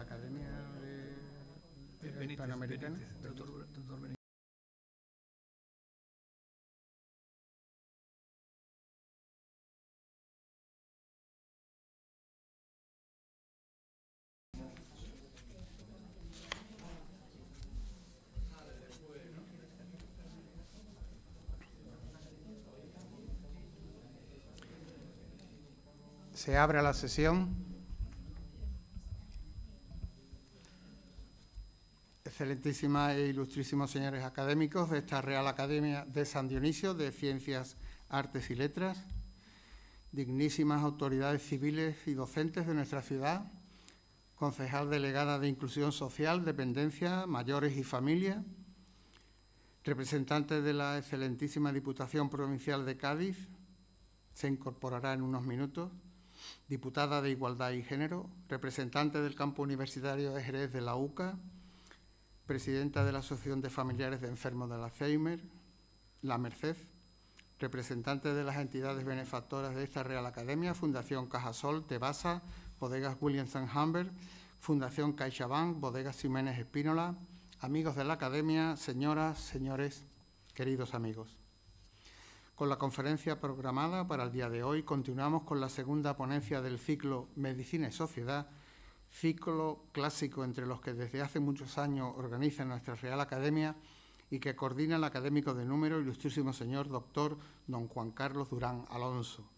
Academia Hispanoamericana. Doctor Benítez. Se abre la sesión. Excelentísimas e ilustrísimos señores académicos de esta Real Academia de San Dionisio de Ciencias, Artes y Letras, dignísimas autoridades civiles y docentes de nuestra ciudad, concejal delegada de Inclusión Social, Dependencia, Mayores y Familia, representantes de la excelentísima Diputación Provincial de Cádiz, se incorporará en unos minutos, diputada de Igualdad y Género, representante del campo universitario de Jerez de la UCA, presidenta de la Asociación de Familiares de Enfermos del Alzheimer, La Merced, representante de las entidades benefactoras de esta Real Academia, Fundación Cajasol, Tebasa, Bodegas Williams & Humbert, Fundación CaixaBank, Bodegas Ximénez Espínola, amigos de la Academia, señoras, señores, queridos amigos. Con la conferencia programada para el día de hoy, continuamos con la segunda ponencia del ciclo Medicina y Sociedad, ciclo clásico entre los que desde hace muchos años organiza nuestra Real Academia y que coordina el académico de número, ilustrísimo señor doctor don Juan Carlos Durán Alonso.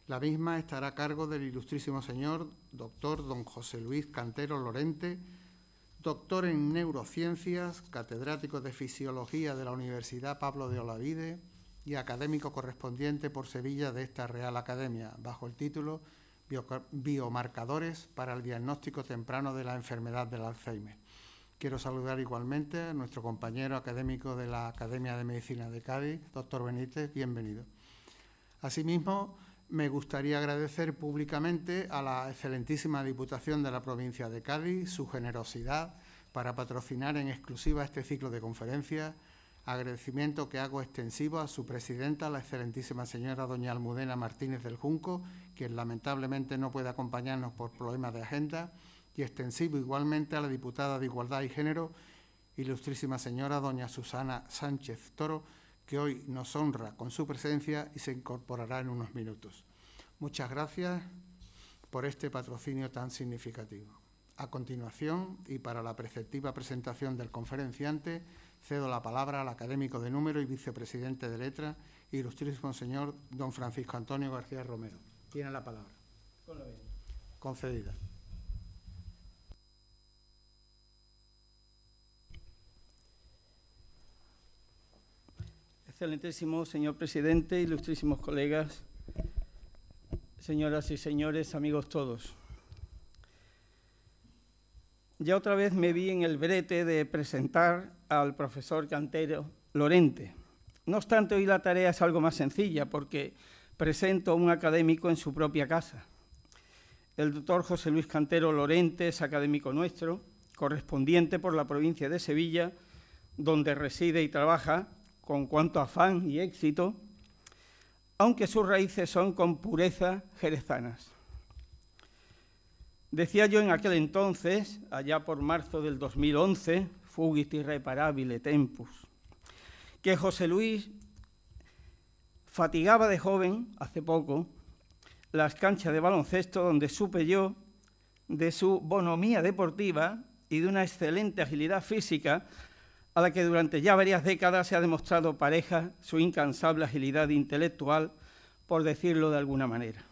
La misma estará a cargo del ilustrísimo señor doctor don José Luis Cantero Lorente, doctor en neurociencias, catedrático de Fisiología de la Universidad Pablo de Olavide y académico correspondiente por Sevilla de esta Real Academia, bajo el título Biomarcadores para el diagnóstico temprano de la enfermedad del Alzheimer. Quiero saludar igualmente a nuestro compañero académico de la Academia de Medicina de Cádiz, doctor Benítez, bienvenido. Asimismo, me gustaría agradecer públicamente a la excelentísima Diputación de la provincia de Cádiz su generosidad para patrocinar en exclusiva este ciclo de conferencias, agradecimiento que hago extensivo a su presidenta, la excelentísima señora doña Almudena Martínez del Junco, quien lamentablemente no puede acompañarnos por problemas de agenda, y extensivo igualmente a la diputada de Igualdad y Género, ilustrísima señora doña Susana Sánchez Toro, que hoy nos honra con su presencia y se incorporará en unos minutos. Muchas gracias por este patrocinio tan significativo. A continuación, y para la preceptiva presentación del conferenciante, cedo la palabra al académico de número y vicepresidente de Letras, ilustrísimo señor don Francisco Antonio García Romero. Tiene la palabra. Concedida. Excelentísimo señor presidente, ilustrísimos colegas, señoras y señores, amigos todos. Ya otra vez me vi en el brete de presentar al profesor Cantero Lorente. No obstante, hoy la tarea es algo más sencilla porque presento a un académico en su propia casa. El doctor José Luis Cantero Lorente es académico nuestro, correspondiente por la provincia de Sevilla, donde reside y trabaja con cuanto afán y éxito, aunque sus raíces son con pureza jerezanas. Decía yo en aquel entonces, allá por marzo del 2011, fugit irreparabile tempus, que José Luis fatigaba de joven, hace poco, las canchas de baloncesto, donde supe yo de su bonomía deportiva y de una excelente agilidad física, a la que durante ya varias décadas se ha demostrado pareja su incansable agilidad intelectual, por decirlo de alguna manera.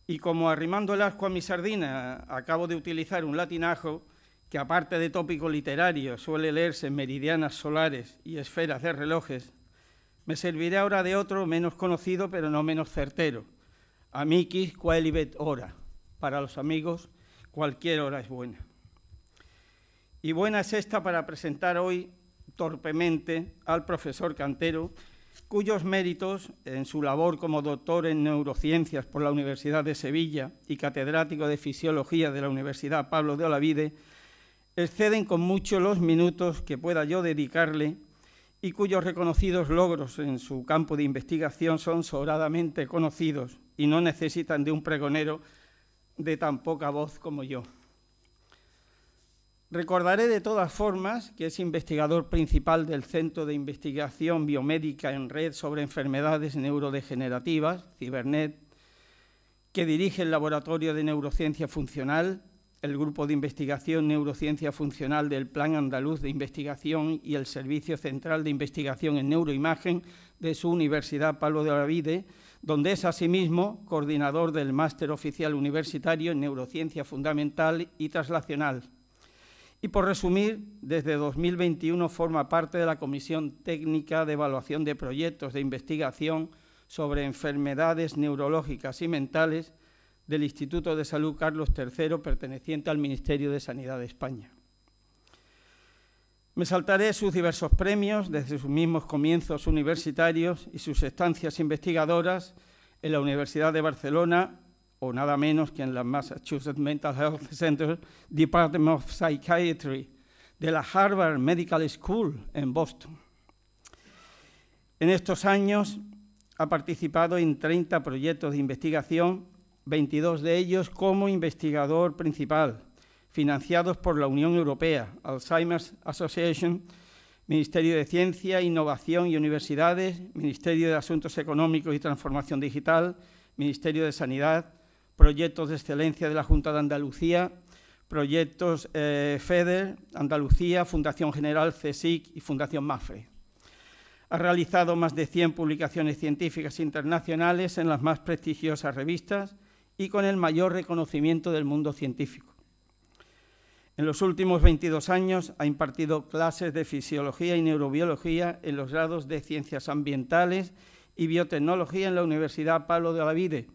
Y como arrimando el ascua a mi sardina, acabo de utilizar un latinajo que, aparte de tópico literario, suele leerse en meridianas solares y esferas de relojes, me serviré ahora de otro menos conocido, pero no menos certero, amicis quaelibet hora. Para los amigos, cualquier hora es buena. Y buena es esta para presentar hoy torpemente al profesor Cantero, cuyos méritos en su labor como doctor en neurociencias por la Universidad de Sevilla y catedrático de Fisiología de la Universidad Pablo de Olavide exceden con mucho los minutos que pueda yo dedicarle y cuyos reconocidos logros en su campo de investigación son sobradamente conocidos y no necesitan de un pregonero de tan poca voz como yo. Recordaré de todas formas que es investigador principal del Centro de Investigación Biomédica en Red sobre Enfermedades Neurodegenerativas, Cibernet, que dirige el Laboratorio de Neurociencia Funcional, el Grupo de Investigación Neurociencia Funcional del Plan Andaluz de Investigación y el Servicio Central de Investigación en Neuroimagen de su Universidad Pablo de Olavide, donde es asimismo coordinador del Máster Oficial Universitario en Neurociencia Fundamental y Translacional. Y por resumir, desde 2021 forma parte de la Comisión Técnica de Evaluación de Proyectos de Investigación sobre Enfermedades Neurológicas y Mentales del Instituto de Salud Carlos III, perteneciente al Ministerio de Sanidad de España. Me saltaré sus diversos premios desde sus mismos comienzos universitarios y sus estancias investigadoras en la Universidad de Barcelona, o nada menos que en la Massachusetts Mental Health Center Department of Psychiatry de la Harvard Medical School en Boston. En estos años ha participado en 30 proyectos de investigación, 22 de ellos como investigador principal, financiados por la Unión Europea, Alzheimer's Association, Ministerio de Ciencia, Innovación y Universidades, Ministerio de Asuntos Económicos y Transformación Digital, Ministerio de Sanidad, proyectos de excelencia de la Junta de Andalucía, proyectos FEDER, Andalucía, Fundación General, CSIC y Fundación MAFRE. Ha realizado más de 100 publicaciones científicas internacionales en las más prestigiosas revistas y con el mayor reconocimiento del mundo científico. En los últimos 22 años ha impartido clases de fisiología y neurobiología en los grados de Ciencias Ambientales y Biotecnología en la Universidad Pablo de Olavide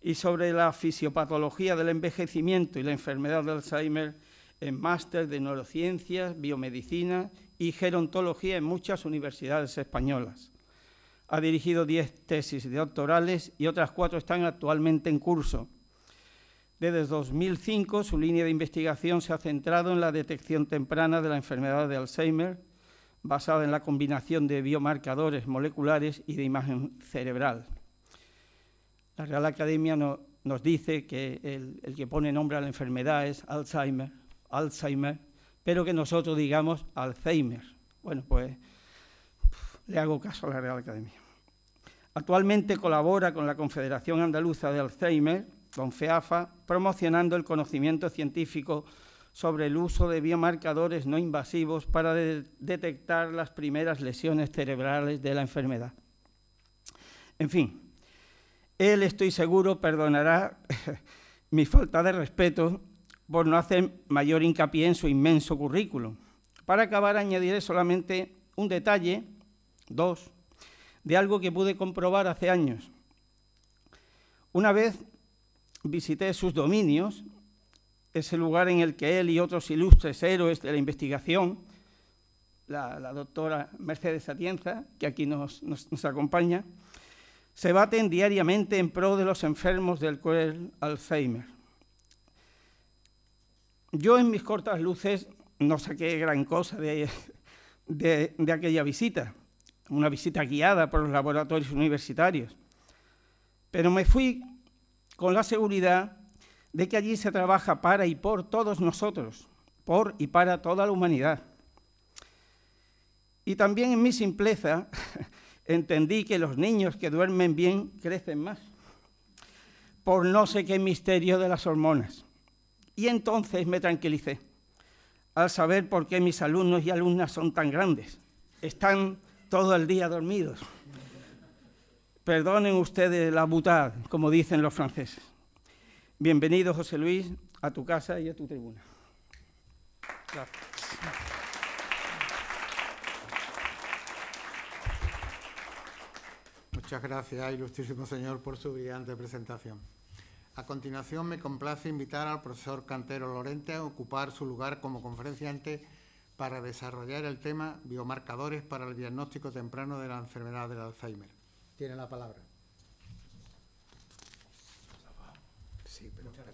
y sobre la fisiopatología del envejecimiento y la enfermedad de Alzheimer en máster de Neurociencias, Biomedicina y Gerontología en muchas universidades españolas. Ha dirigido 10 tesis doctorales y otras 4 están actualmente en curso. Desde 2005, su línea de investigación se ha centrado en la detección temprana de la enfermedad de Alzheimer, basada en la combinación de biomarcadores moleculares y de imagen cerebral. La Real Academia nos dice que el que pone nombre a la enfermedad es Alzheimer, pero que nosotros digamos Alzheimer. Bueno, pues le hago caso a la Real Academia. Actualmente colabora con la Confederación Andaluza de Alzheimer, con FEAFA, promocionando el conocimiento científico sobre el uso de biomarcadores no invasivos para detectar las primeras lesiones cerebrales de la enfermedad. En fin, él, estoy seguro, perdonará mi falta de respeto por no hacer mayor hincapié en su inmenso currículum. Para acabar, añadiré solamente un detalle, 2, de algo que pude comprobar hace años. Una vez visité sus dominios, ese lugar en el que él y otros ilustres héroes de la investigación, la doctora Mercedes Atienza, que aquí nos acompaña, se baten diariamente en pro de los enfermos del cruel Alzheimer. Yo en mis cortas luces no saqué gran cosa de aquella visita, una visita guiada por los laboratorios universitarios, pero me fui con la seguridad de que allí se trabaja para y por todos nosotros, por y para toda la humanidad. Y también en mi simpleza entendí que los niños que duermen bien crecen más, por no sé qué misterio de las hormonas. Y entonces me tranquilicé al saber por qué mis alumnos y alumnas son tan grandes. Están todo el día dormidos. Perdonen ustedes la boutade, como dicen los franceses. Bienvenido, José Luis, a tu casa y a tu tribuna. Gracias. Muchas gracias, ilustrísimo señor, por su brillante presentación. A continuación, me complace invitar al profesor Cantero Lorente a ocupar su lugar como conferenciante para desarrollar el tema biomarcadores para el diagnóstico temprano de la enfermedad del Alzheimer. Tiene la palabra. Sí, pero espera.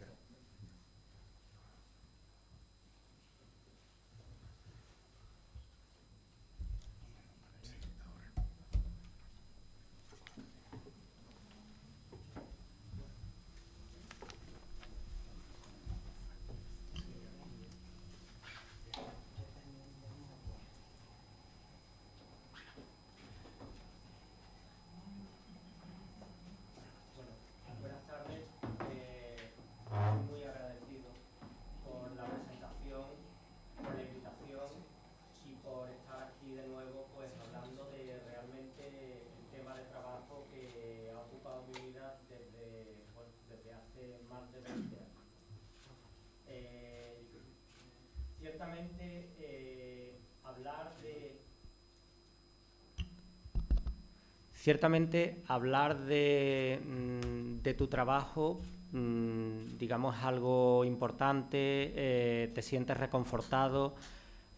Ciertamente hablar de tu trabajo, digamos, es algo importante, te sientes reconfortado,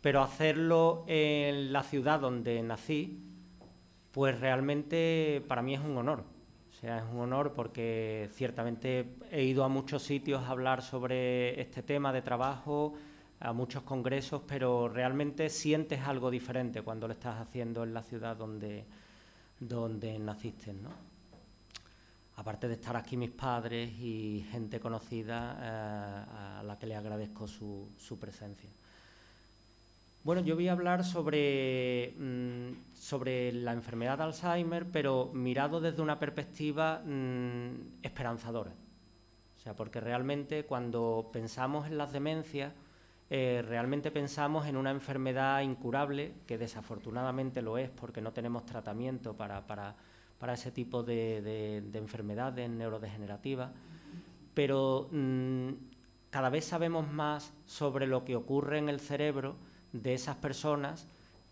pero hacerlo en la ciudad donde nací, pues realmente para mí es un honor. O sea, es un honor porque ciertamente he ido a muchos sitios a hablar sobre este tema de trabajo, a muchos congresos, pero realmente sientes algo diferente cuando lo estás haciendo en la ciudad donde naciste, ¿no? Aparte de estar aquí mis padres y gente conocida a la que le agradezco su presencia. Bueno, yo voy a hablar sobre la enfermedad de Alzheimer, pero mirado desde una perspectiva esperanzadora. O sea, porque realmente cuando pensamos en las demencias, realmente pensamos en una enfermedad incurable, que desafortunadamente lo es porque no tenemos tratamiento para ese tipo de enfermedades neurodegenerativas, pero cada vez sabemos más sobre lo que ocurre en el cerebro de esas personas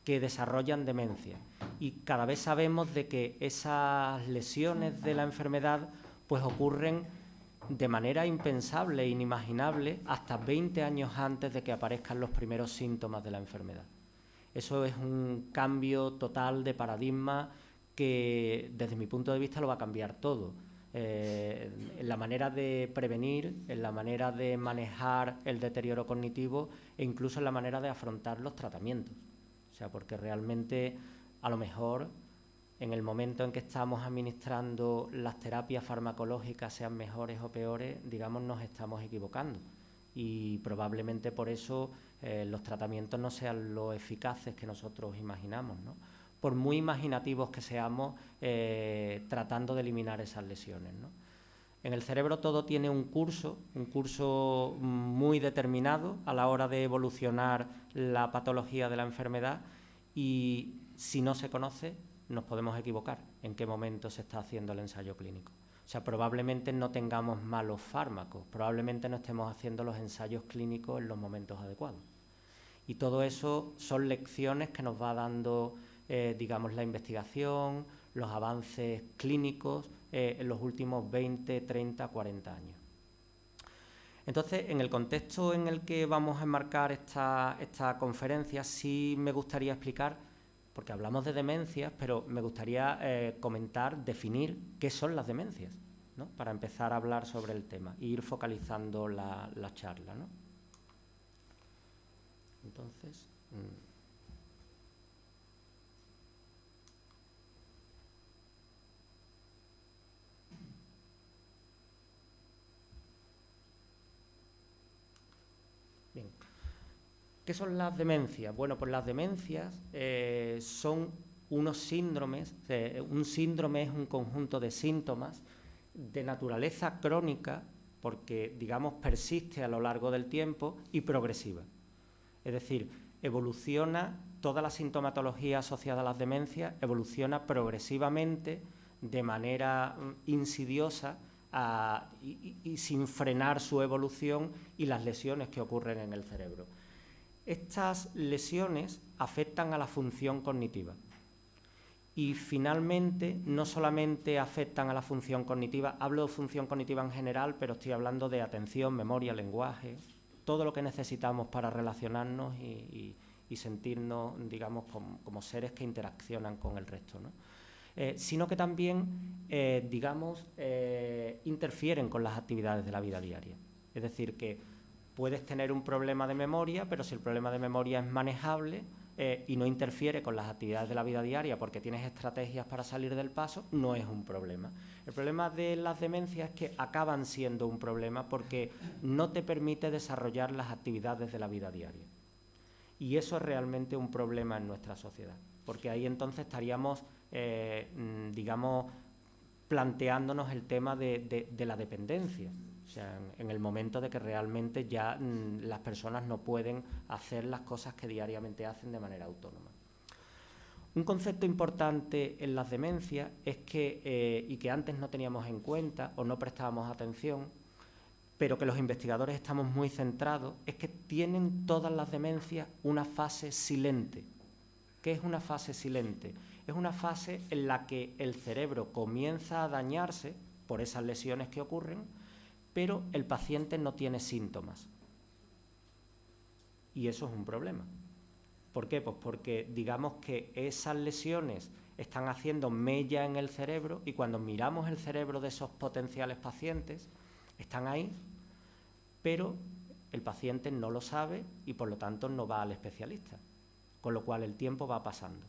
que desarrollan demencia, y cada vez sabemos de que esas lesiones de la enfermedad pues ocurren de manera impensable e inimaginable hasta 20 años antes de que aparezcan los primeros síntomas de la enfermedad. Eso es un cambio total de paradigma que, desde mi punto de vista, lo va a cambiar todo. En la manera de prevenir, en la manera de manejar el deterioro cognitivo e incluso en la manera de afrontar los tratamientos. O sea, porque realmente, a lo mejor, en el momento en que estamos administrando las terapias farmacológicas, sean mejores o peores, digamos, nos estamos equivocando. Y probablemente por eso los tratamientos no sean lo eficaces que nosotros imaginamos, ¿no? Por muy imaginativos que seamos tratando de eliminar esas lesiones, ¿no? En el cerebro todo tiene un curso muy determinado a la hora de evolucionar la patología de la enfermedad, y si no se conoce, nos podemos equivocar en qué momento se está haciendo el ensayo clínico. O sea, probablemente no tengamos malos fármacos, probablemente no estemos haciendo los ensayos clínicos en los momentos adecuados. Y todo eso son lecciones que nos va dando, digamos, la investigación, los avances clínicos en los últimos 20, 30, 40 años. Entonces, en el contexto en el que vamos a enmarcar esta conferencia, sí me gustaría explicar, porque hablamos de demencias, pero me gustaría definir qué son las demencias, ¿no? Para empezar a hablar sobre el tema e ir focalizando la charla, ¿no? Entonces, bien. ¿Qué son las demencias? Bueno, pues las demencias son unos síndromes. Un síndrome es un conjunto de síntomas de naturaleza crónica, porque, digamos, persiste a lo largo del tiempo, y progresiva. Es decir, evoluciona, toda la sintomatología asociada a las demencias evoluciona progresivamente, de manera insidiosa y sin frenar su evolución y las lesiones que ocurren en el cerebro. Estas lesiones afectan a la función cognitiva. Y finalmente, no solamente afectan a la función cognitiva, hablo de función cognitiva en general, pero estoy hablando de atención, memoria, lenguaje, todo lo que necesitamos para relacionarnos y sentirnos, digamos, como seres que interaccionan con el resto, ¿no? Sino que también, digamos, interfieren con las actividades de la vida diaria. Es decir, que puedes tener un problema de memoria, pero si el problema de memoria es manejable y no interfiere con las actividades de la vida diaria porque tienes estrategias para salir del paso, no es un problema. El problema de las demencias es que acaban siendo un problema porque no te permite desarrollar las actividades de la vida diaria. Y eso es realmente un problema en nuestra sociedad, porque ahí entonces estaríamos, digamos, planteándonos el tema de la dependencia. O sea, en el momento de que realmente ya las personas no pueden hacer las cosas que diariamente hacen de manera autónoma. Un concepto importante en las demencias es que, y que antes no teníamos en cuenta o no prestábamos atención, pero que los investigadores estamos muy centrados, es que tienen todas las demencias una fase silente. ¿Qué es una fase silente? Es una fase en la que el cerebro comienza a dañarse por esas lesiones que ocurren, pero el paciente no tiene síntomas. Y eso es un problema. ¿Por qué? Pues porque digamos que esas lesiones están haciendo mella en el cerebro y cuando miramos el cerebro de esos potenciales pacientes, están ahí, pero el paciente no lo sabe y por lo tanto no va al especialista. Con lo cual el tiempo va pasando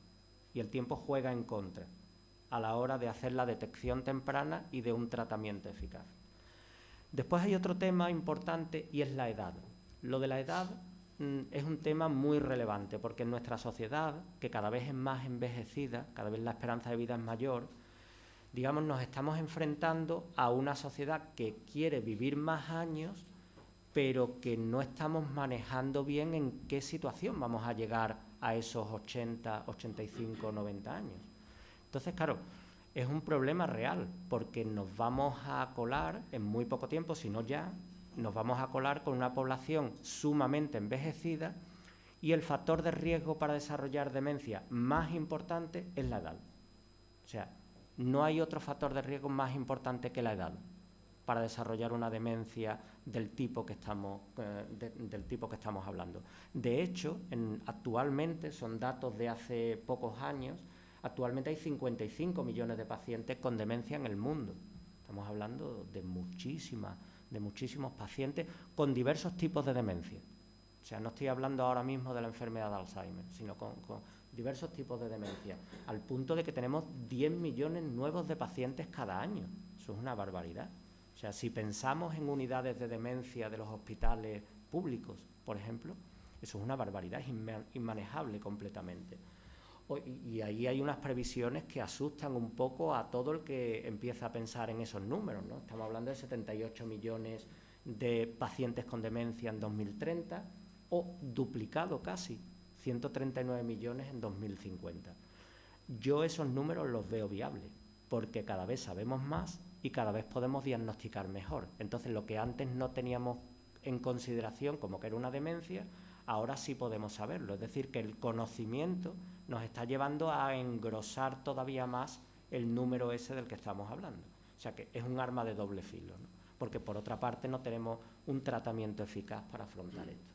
y el tiempo juega en contra a la hora de hacer la detección temprana y de un tratamiento eficaz. Después hay otro tema importante y es la edad. Lo de la edad es un tema muy relevante porque en nuestra sociedad, que cada vez es más envejecida, cada vez la esperanza de vida es mayor, digamos, nos estamos enfrentando a una sociedad que quiere vivir más años, pero que no estamos manejando bien en qué situación vamos a llegar a esos 80, 85, 90 años. Entonces, claro, es un problema real, porque nos vamos a colar en muy poco tiempo, si no ya, nos vamos a colar con una población sumamente envejecida y el factor de riesgo para desarrollar demencia más importante es la edad. O sea, no hay otro factor de riesgo más importante que la edad para desarrollar una demencia del tipo que estamos hablando. De hecho, actualmente, son datos de hace pocos años, actualmente hay 55 millones de pacientes con demencia en el mundo. Estamos hablando de muchísimos pacientes con diversos tipos de demencia. O sea, no estoy hablando ahora mismo de la enfermedad de Alzheimer, sino con diversos tipos de demencia, al punto de que tenemos 10 millones nuevos de pacientes cada año. Eso es una barbaridad. O sea, si pensamos en unidades de demencia de los hospitales públicos, por ejemplo, eso es una barbaridad, es inmanejable completamente. Y ahí hay unas previsiones que asustan un poco a todo el que empieza a pensar en esos números, ¿no? Estamos hablando de 78 millones de pacientes con demencia en 2030 o duplicado casi, 139 millones en 2050. Yo esos números los veo viables, porque cada vez sabemos más y cada vez podemos diagnosticar mejor. Entonces, lo que antes no teníamos en consideración como que era una demencia, ahora sí podemos saberlo. Es decir, que el conocimiento nos está llevando a engrosar todavía más el número ese del que estamos hablando. O sea, que es un arma de doble filo, ¿no? Porque, por otra parte, no tenemos un tratamiento eficaz para afrontar esto.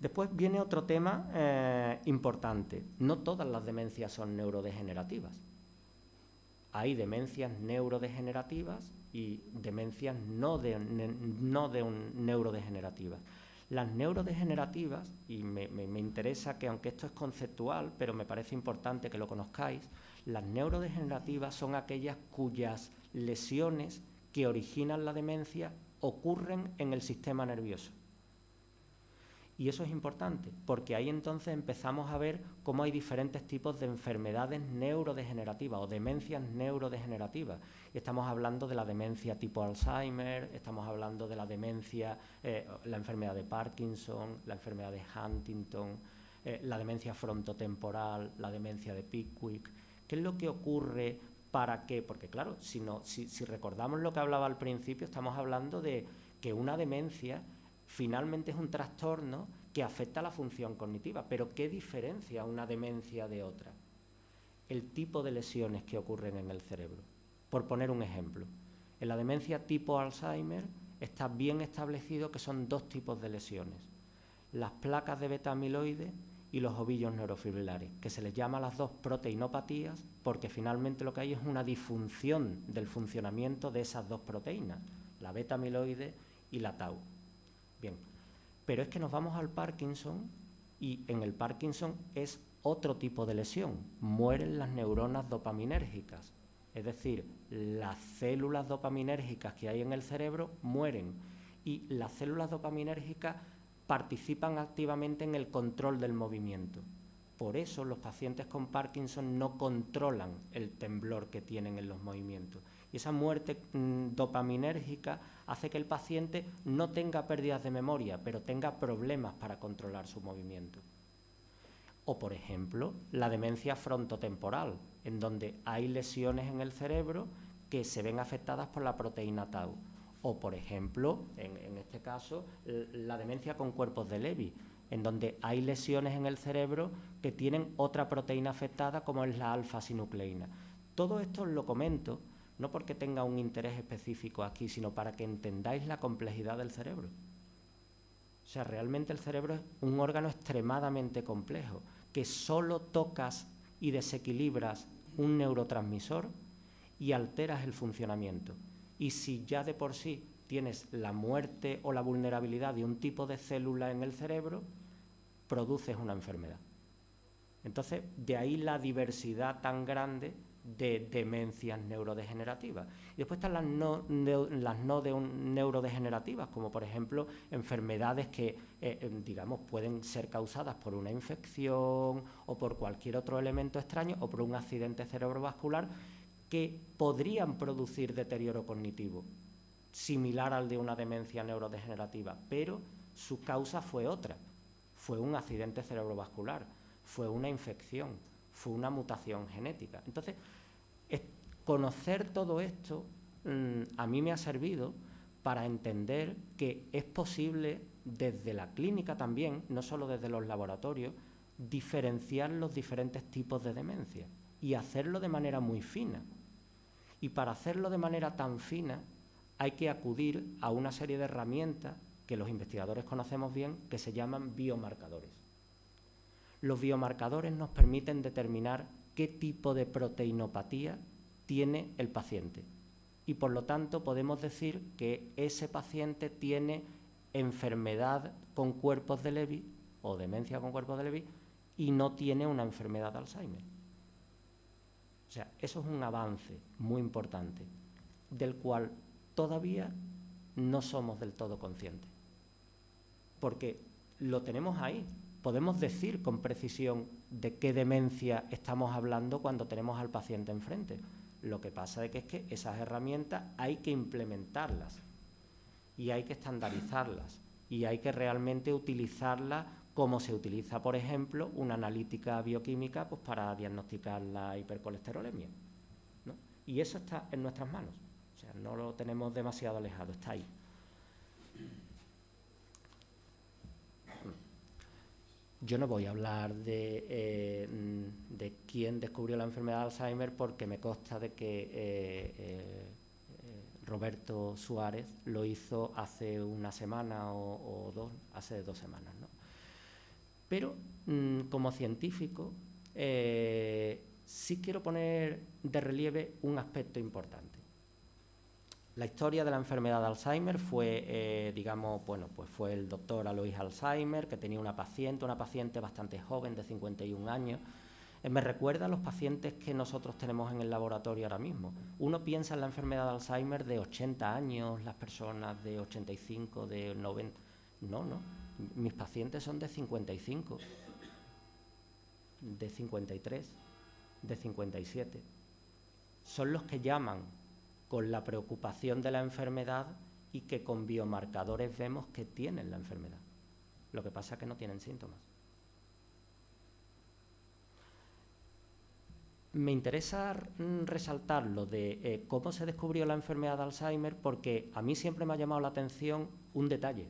Después viene otro tema importante. No todas las demencias son neurodegenerativas. Hay demencias neurodegenerativas y demencias no neurodegenerativas. Las neurodegenerativas, y me interesa que, aunque esto es conceptual, pero me parece importante que lo conozcáis, las neurodegenerativas son aquellas cuyas lesiones que originan la demencia ocurren en el sistema nervioso. Y eso es importante, porque ahí entonces empezamos a ver cómo hay diferentes tipos de enfermedades neurodegenerativas o demencias neurodegenerativas. Y estamos hablando de la demencia tipo Alzheimer, estamos hablando de la demencia, la enfermedad de Parkinson, la enfermedad de Huntington, la demencia frontotemporal, la demencia de Pickwick. ¿Qué es lo que ocurre para qué? Porque claro, si recordamos lo que hablaba al principio, estamos hablando de que una demencia finalmente es un trastorno que afecta a la función cognitiva. Pero ¿qué diferencia una demencia de otra? El tipo de lesiones que ocurren en el cerebro. Por poner un ejemplo, en la demencia tipo Alzheimer está bien establecido que son dos tipos de lesiones: las placas de beta-amiloide y los ovillos neurofibrilares, que se les llama las dos proteinopatías porque finalmente lo que hay es una disfunción del funcionamiento de esas dos proteínas, la beta-amiloide y la tau. Bien, pero es que nos vamos al Parkinson y en el Parkinson es otro tipo de lesión. Mueren las neuronas dopaminérgicas, es decir, las células dopaminérgicas que hay en el cerebro mueren y las células dopaminérgicas participan activamente en el control del movimiento. Por eso los pacientes con Parkinson no controlan el temblor que tienen en los movimientos. Y esa muerte dopaminérgica hace que el paciente no tenga pérdidas de memoria, pero tenga problemas para controlar su movimiento. O, por ejemplo, la demencia frontotemporal, en donde hay lesiones en el cerebro que se ven afectadas por la proteína tau. O, por ejemplo, en este caso, la demencia con cuerpos de Levy, en donde hay lesiones en el cerebro que tienen otra proteína afectada, como es la alfa-sinucleína. Todo esto os lo comento, no porque tenga un interés específico aquí, sino para que entendáis la complejidad del cerebro. O sea, realmente el cerebro es un órgano extremadamente complejo, que solo tocas y desequilibras un neurotransmisor y alteras el funcionamiento. Y si ya de por sí tienes la muerte o la vulnerabilidad de un tipo de célula en el cerebro, produces una enfermedad. Entonces, de ahí la diversidad tan grande de demencias neurodegenerativas. Y después están las no neurodegenerativas, como por ejemplo enfermedades que, digamos, pueden ser causadas por una infección o por cualquier otro elemento extraño o por un accidente cerebrovascular que podrían producir deterioro cognitivo, similar al de una demencia neurodegenerativa, pero su causa fue otra. Fue un accidente cerebrovascular, fue una infección, fue una mutación genética. Entonces, conocer todo esto a mí me ha servido para entender que es posible desde la clínica también, no solo desde los laboratorios, diferenciar los diferentes tipos de demencia y hacerlo de manera muy fina. Y para hacerlo de manera tan fina hay que acudir a una serie de herramientas que los investigadores conocemos bien, que se llaman biomarcadores. Los biomarcadores nos permiten determinar qué tipo de proteinopatía tiene el paciente y, por lo tanto, podemos decir que ese paciente tiene enfermedad con cuerpos de Levy o demencia con cuerpos de Levy y no tiene una enfermedad de Alzheimer. O sea, eso es un avance muy importante, del cual todavía no somos del todo conscientes, porque lo tenemos ahí. Podemos decir con precisión de qué demencia estamos hablando cuando tenemos al paciente enfrente. Lo que pasa es que esas herramientas hay que implementarlas y hay que estandarizarlas y hay que realmente utilizarlas como se utiliza, por ejemplo, una analítica bioquímica pues, para diagnosticar la hipercolesterolemia, ¿no? Y eso está en nuestras manos. O sea, no lo tenemos demasiado alejado, está ahí. Yo no voy a hablar de quién descubrió la enfermedad de Alzheimer porque me consta de que Roberto Suárez lo hizo hace una semana o dos, hace 2 semanas, ¿no? Pero como científico sí quiero poner de relieve un aspecto importante. La historia de la enfermedad de Alzheimer fue, digamos, bueno, pues fue el doctor Alois Alzheimer, que tenía una paciente bastante joven, de 51 años. Me recuerda a los pacientes que nosotros tenemos en el laboratorio ahora mismo. Uno piensa en la enfermedad de Alzheimer de 80 años, las personas de 85, de 90... No. Mis pacientes son de 55, de 53, de 57. Son los que llaman con la preocupación de la enfermedad y que con biomarcadores vemos que tienen la enfermedad. Lo que pasa es que no tienen síntomas. Me interesa resaltar lo de cómo se descubrió la enfermedad de Alzheimer porque a mí siempre me ha llamado la atención un detalle.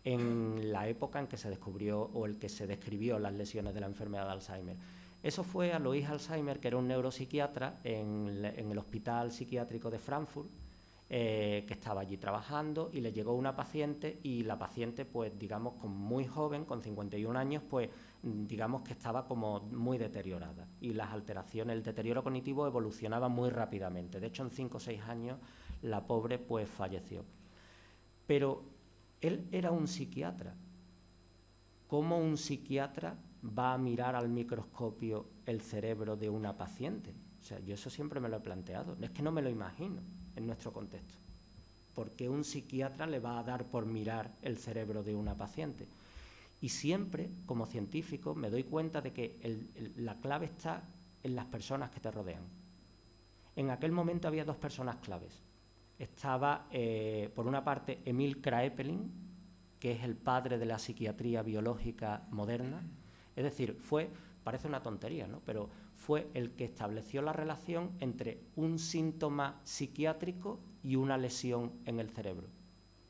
En la época en que se descubrió o el que se describió las lesiones de la enfermedad de Alzheimer. Eso fue Alois Alzheimer, que era un neuropsiquiatra en el Hospital Psiquiátrico de Frankfurt, que estaba allí trabajando y le llegó una paciente y la paciente, pues digamos, muy joven, con 51 años, pues digamos que estaba como muy deteriorada y las alteraciones, el deterioro cognitivo evolucionaba muy rápidamente. De hecho, en 5 o 6 años la pobre pues falleció. Pero él era un psiquiatra. ¿Cómo un psiquiatra va a mirar al microscopio el cerebro de una paciente? O sea, yo eso siempre me lo he planteado. Es que no me lo imagino en nuestro contexto. ¿Por qué un psiquiatra le va a dar por mirar el cerebro de una paciente? Y siempre, como científico, me doy cuenta de que la clave está en las personas que te rodean. En aquel momento había 2 personas claves. Estaba, por una parte, Emil Kraepelin, que es el padre de la psiquiatría biológica moderna. Es decir, parece una tontería, ¿no? Pero fue el que estableció la relación entre un síntoma psiquiátrico y una lesión en el cerebro.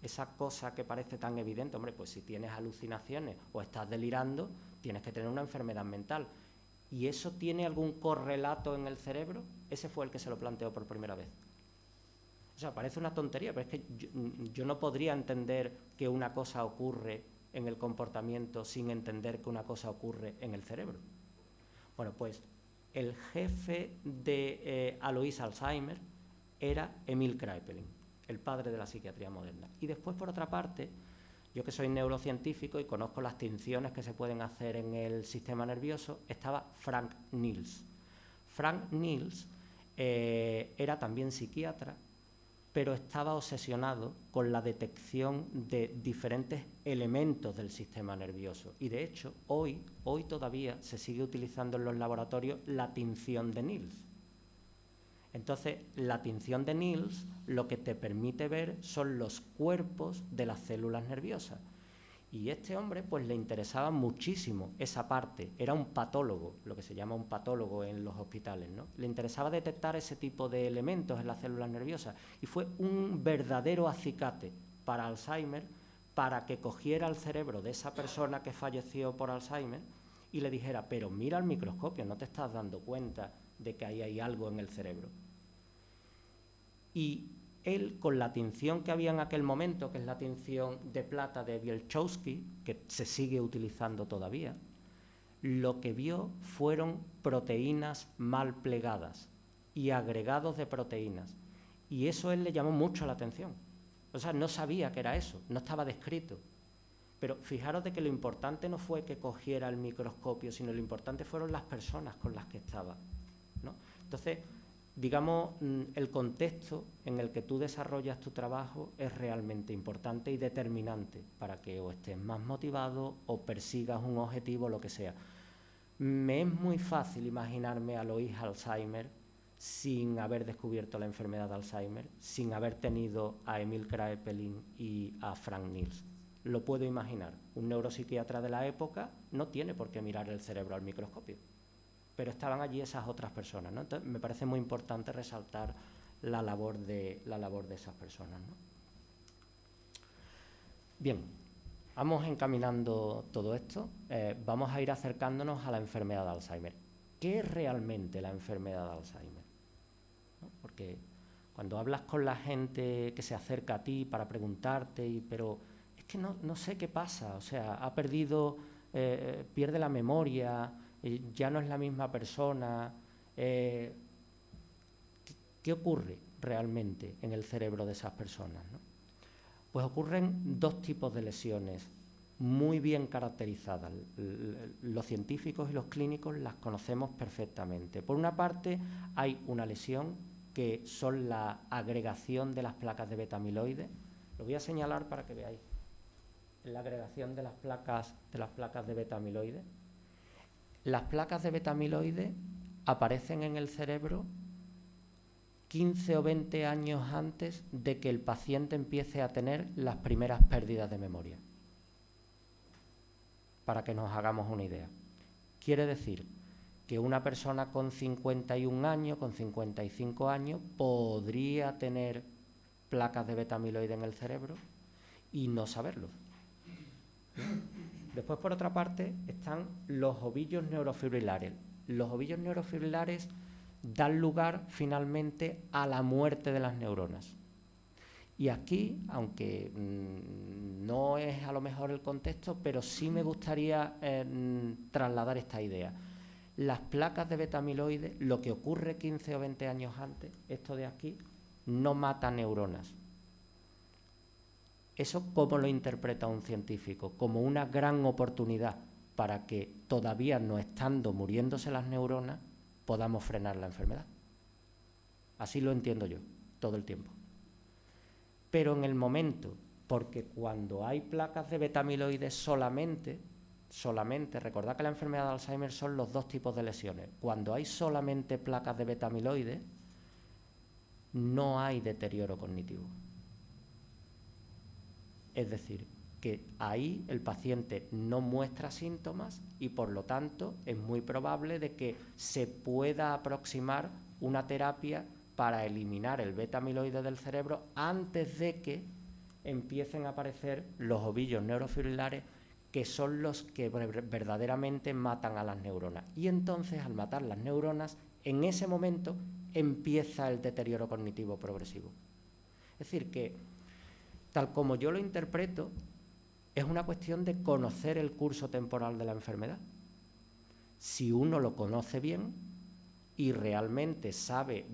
Esa cosa que parece tan evidente, hombre, pues si tienes alucinaciones o estás delirando, tienes que tener una enfermedad mental. ¿Y eso tiene algún correlato en el cerebro? Ese fue el que se lo planteó por primera vez. O sea, parece una tontería, pero es que yo no podría entender que una cosa ocurre en el comportamiento sin entender que una cosa ocurre en el cerebro. Bueno, pues el jefe de Alois Alzheimer era Emil Kraepelin, el padre de la psiquiatría moderna. Y después, por otra parte, yo que soy neurocientífico y conozco las tinciones que se pueden hacer en el sistema nervioso, estaba Frank Niels. Frank Niels era también psiquiatra, pero estaba obsesionado con la detección de diferentes elementos del sistema nervioso. Y de hecho, hoy todavía se sigue utilizando en los laboratorios la tinción de Niels. Entonces, la tinción de Niels lo que te permite ver son los cuerpos de las células nerviosas. Y a este hombre pues le interesaba muchísimo esa parte. Era un patólogo, lo que se llama un patólogo en los hospitales, ¿no? Le interesaba detectar ese tipo de elementos en las células nerviosas. Y fue un verdadero acicate para Alzheimer, para que cogiera el cerebro de esa persona que falleció por Alzheimer y le dijera, pero mira al microscopio, no te estás dando cuenta de que ahí hay algo en el cerebro. Y él, con la tinción que había en aquel momento, que es la tinción de plata de Bielczewski, que se sigue utilizando todavía, lo que vio fueron proteínas mal plegadas y agregados de proteínas. Y eso a él le llamó mucho la atención. O sea, no sabía que era eso, no estaba descrito. Pero fijaros de que lo importante no fue que cogiera el microscopio, sino lo importante fueron las personas con las que estaba, ¿no? Entonces, digamos, el contexto en el que tú desarrollas tu trabajo es realmente importante y determinante para que o estés más motivado o persigas un objetivo, lo que sea. Me es muy fácil imaginarme a Alois Alzheimer sin haber descubierto la enfermedad de Alzheimer, sin haber tenido a Emil Kraepelin y a Frank Niels. Lo puedo imaginar. Un neuropsiquiatra de la época no tiene por qué mirar el cerebro al microscopio, pero estaban allí esas otras personas, ¿no? Entonces, me parece muy importante resaltar la labor de esas personas, ¿no? Bien, vamos encaminando todo esto. Vamos a ir acercándonos a la enfermedad de Alzheimer. ¿Qué es realmente la enfermedad de Alzheimer? ¿No? Porque cuando hablas con la gente que se acerca a ti para preguntarte, pero es que no sé qué pasa, o sea, ha perdido, pierde la memoria, ya no es la misma persona. ¿Qué ocurre realmente en el cerebro de esas personas, ¿no? Pues ocurren dos tipos de lesiones muy bien caracterizadas. Los científicos y los clínicos las conocemos perfectamente. Por una parte, hay una lesión que son la agregación de las placas de beta-amiloide. Lo voy a señalar para que veáis. La agregación de las placas de beta-amiloide. Las placas de beta-amiloide aparecen en el cerebro 15 o 20 años antes de que el paciente empiece a tener las primeras pérdidas de memoria. Para que nos hagamos una idea. Quiere decir que una persona con 51 años, con 55 años, podría tener placas de beta-amiloide en el cerebro y no saberlo. Después, por otra parte, están los ovillos neurofibrilares. Los ovillos neurofibrilares dan lugar finalmente a la muerte de las neuronas. Y aquí, aunque no es a lo mejor el contexto, pero sí me gustaría trasladar esta idea. Las placas de beta-amiloide, lo que ocurre 15 o 20 años antes, esto de aquí, no mata neuronas. ¿Eso cómo lo interpreta un científico? Como una gran oportunidad para que, todavía no estando muriéndose las neuronas, podamos frenar la enfermedad. Así lo entiendo yo, todo el tiempo. Pero en el momento, porque cuando hay placas de beta-amiloide solamente, recordad que la enfermedad de Alzheimer son los dos tipos de lesiones. Cuando hay solamente placas de beta-amiloide, no hay deterioro cognitivo. Es decir, que ahí el paciente no muestra síntomas y por lo tanto es muy probable de que se pueda aproximar una terapia para eliminar el beta-amiloide del cerebro antes de que empiecen a aparecer los ovillos neurofibrilares, que son los que verdaderamente matan a las neuronas. Y entonces, al matar las neuronas, en ese momento empieza el deterioro cognitivo progresivo. Es decir, que, tal como yo lo interpreto, es una cuestión de conocer el curso temporal de la enfermedad. Si uno lo conoce bien y realmente sabe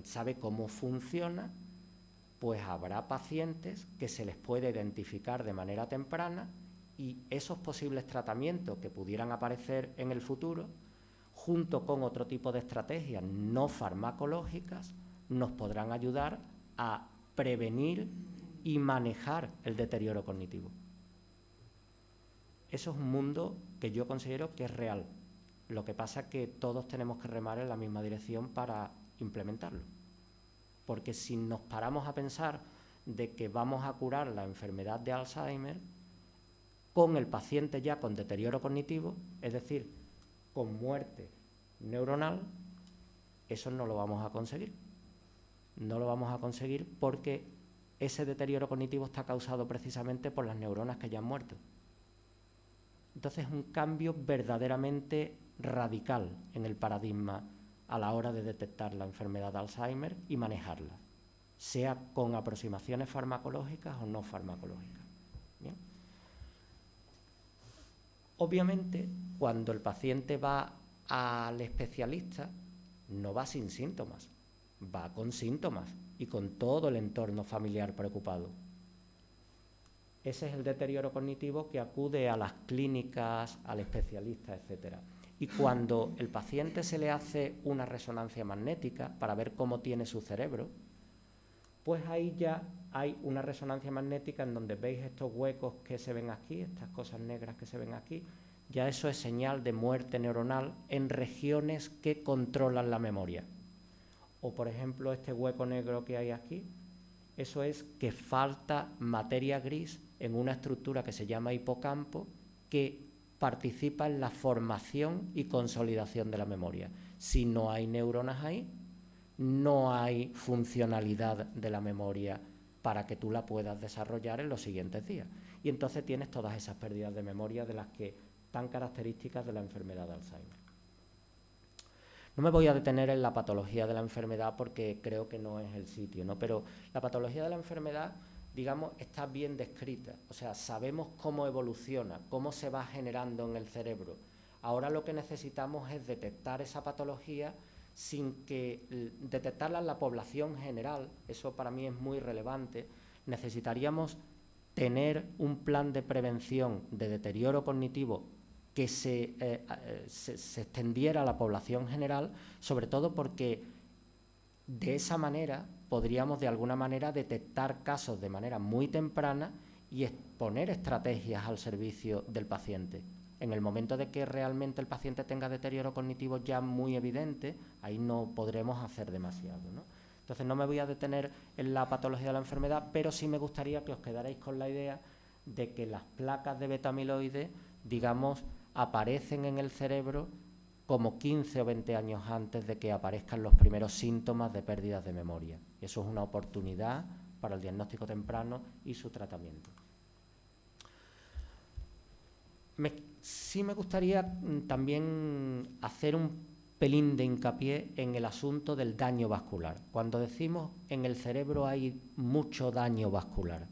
sabe cómo funciona, pues habrá pacientes que se les puede identificar de manera temprana y esos posibles tratamientos que pudieran aparecer en el futuro, junto con otro tipo de estrategias no farmacológicas, nos podrán ayudar a prevenir y manejar el deterioro cognitivo. Eso es un mundo que yo considero que es real. Lo que pasa es que todos tenemos que remar en la misma dirección para implementarlo. Porque si nos paramos a pensar de que vamos a curar la enfermedad de Alzheimer con el paciente ya con deterioro cognitivo, es decir, con muerte neuronal, eso no lo vamos a conseguir. No lo vamos a conseguir porque ese deterioro cognitivo está causado precisamente por las neuronas que ya han muerto. Entonces es un cambio verdaderamente radical en el paradigma a la hora de detectar la enfermedad de Alzheimer y manejarla, sea con aproximaciones farmacológicas o no farmacológicas. ¿Bien? Obviamente, cuando el paciente va al especialista, no va sin síntomas, va con síntomas y con todo el entorno familiar preocupado. Ese es el deterioro cognitivo que acude a las clínicas, al especialista, etc. Y cuando el paciente se le hace una resonancia magnética para ver cómo tiene su cerebro, pues ahí ya hay una resonancia magnética en donde veis estos huecos que se ven aquí, estas cosas negras que se ven aquí, ya eso es señal de muerte neuronal en regiones que controlan la memoria. O, por ejemplo, este hueco negro que hay aquí, eso es que falta materia gris en una estructura que se llama hipocampo, que participa en la formación y consolidación de la memoria. Si no hay neuronas ahí, no hay funcionalidad de la memoria para que tú la puedas desarrollar en los siguientes días. Y entonces tienes todas esas pérdidas de memoria de las que tan características de la enfermedad de Alzheimer. No me voy a detener en la patología de la enfermedad porque creo que no es el sitio, ¿no? Pero la patología de la enfermedad, digamos, está bien descrita. O sea, sabemos cómo evoluciona, cómo se va generando en el cerebro. Ahora lo que necesitamos es detectar esa patología sin que detectarla en la población general. Eso para mí es muy relevante. Necesitaríamos tener un plan de prevención de deterioro cognitivo que se extendiera a la población general, sobre todo porque de esa manera podríamos de alguna manera detectar casos de manera muy temprana y poner estrategias al servicio del paciente. En el momento de que realmente el paciente tenga deterioro cognitivo ya muy evidente, ahí no podremos hacer demasiado, ¿no? Entonces no me voy a detener en la patología de la enfermedad, pero sí me gustaría que os quedarais con la idea de que las placas de beta-amiloide, digamos, aparecen en el cerebro como 15 o 20 años antes de que aparezcan los primeros síntomas de pérdidas de memoria. Y eso es una oportunidad para el diagnóstico temprano y su tratamiento. Sí me gustaría también hacer un pelín de hincapié en el asunto del daño vascular. Cuando decimos en el cerebro hay mucho daño vascular,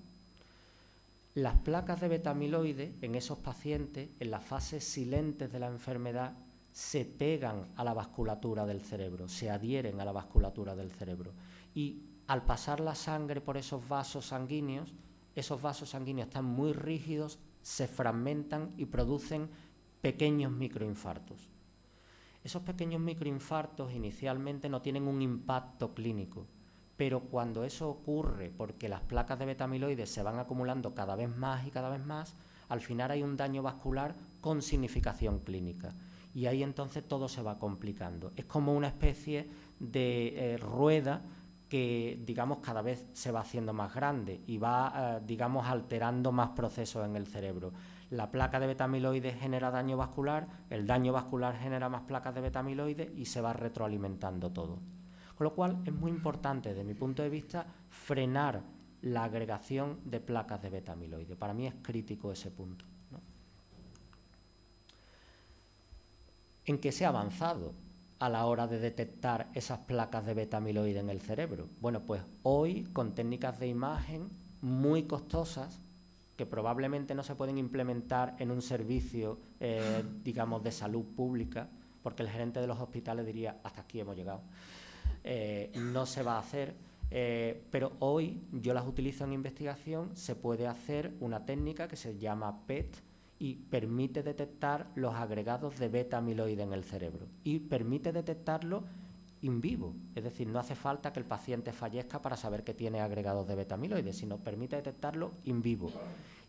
las placas de beta-amiloide en esos pacientes, en las fases silentes de la enfermedad, se pegan a la vasculatura del cerebro, se adhieren a la vasculatura del cerebro. Y al pasar la sangre por esos vasos sanguíneos están muy rígidos, se fragmentan y producen pequeños microinfartos. Esos pequeños microinfartos inicialmente no tienen un impacto clínico, pero cuando eso ocurre porque las placas de beta-amiloide se van acumulando cada vez más y cada vez más, al final hay un daño vascular con significación clínica. Y ahí entonces todo se va complicando. Es como una especie de rueda que, digamos, cada vez se va haciendo más grande y va, digamos, alterando más procesos en el cerebro. La placa de beta-amiloide genera daño vascular, el daño vascular genera más placas de beta-amiloide y se va retroalimentando todo. Con Con lo cual es muy importante, desde mi punto de vista, frenar la agregación de placas de beta-amiloide. Para mí es crítico ese punto, ¿no? ¿En qué se ha avanzado a la hora de detectar esas placas de beta-amiloide en el cerebro? Bueno, pues hoy con técnicas de imagen muy costosas, que probablemente no se pueden implementar en un servicio, digamos, de salud pública, porque el gerente de los hospitales diría, hasta aquí hemos llegado. No se va a hacer, pero hoy yo las utilizo en investigación. Se puede hacer una técnica que se llama PET y permite detectar los agregados de beta-amiloide en el cerebro y permite detectarlo in vivo, es decir, no hace falta que el paciente fallezca para saber que tiene agregados de beta-amiloide, sino permite detectarlo in vivo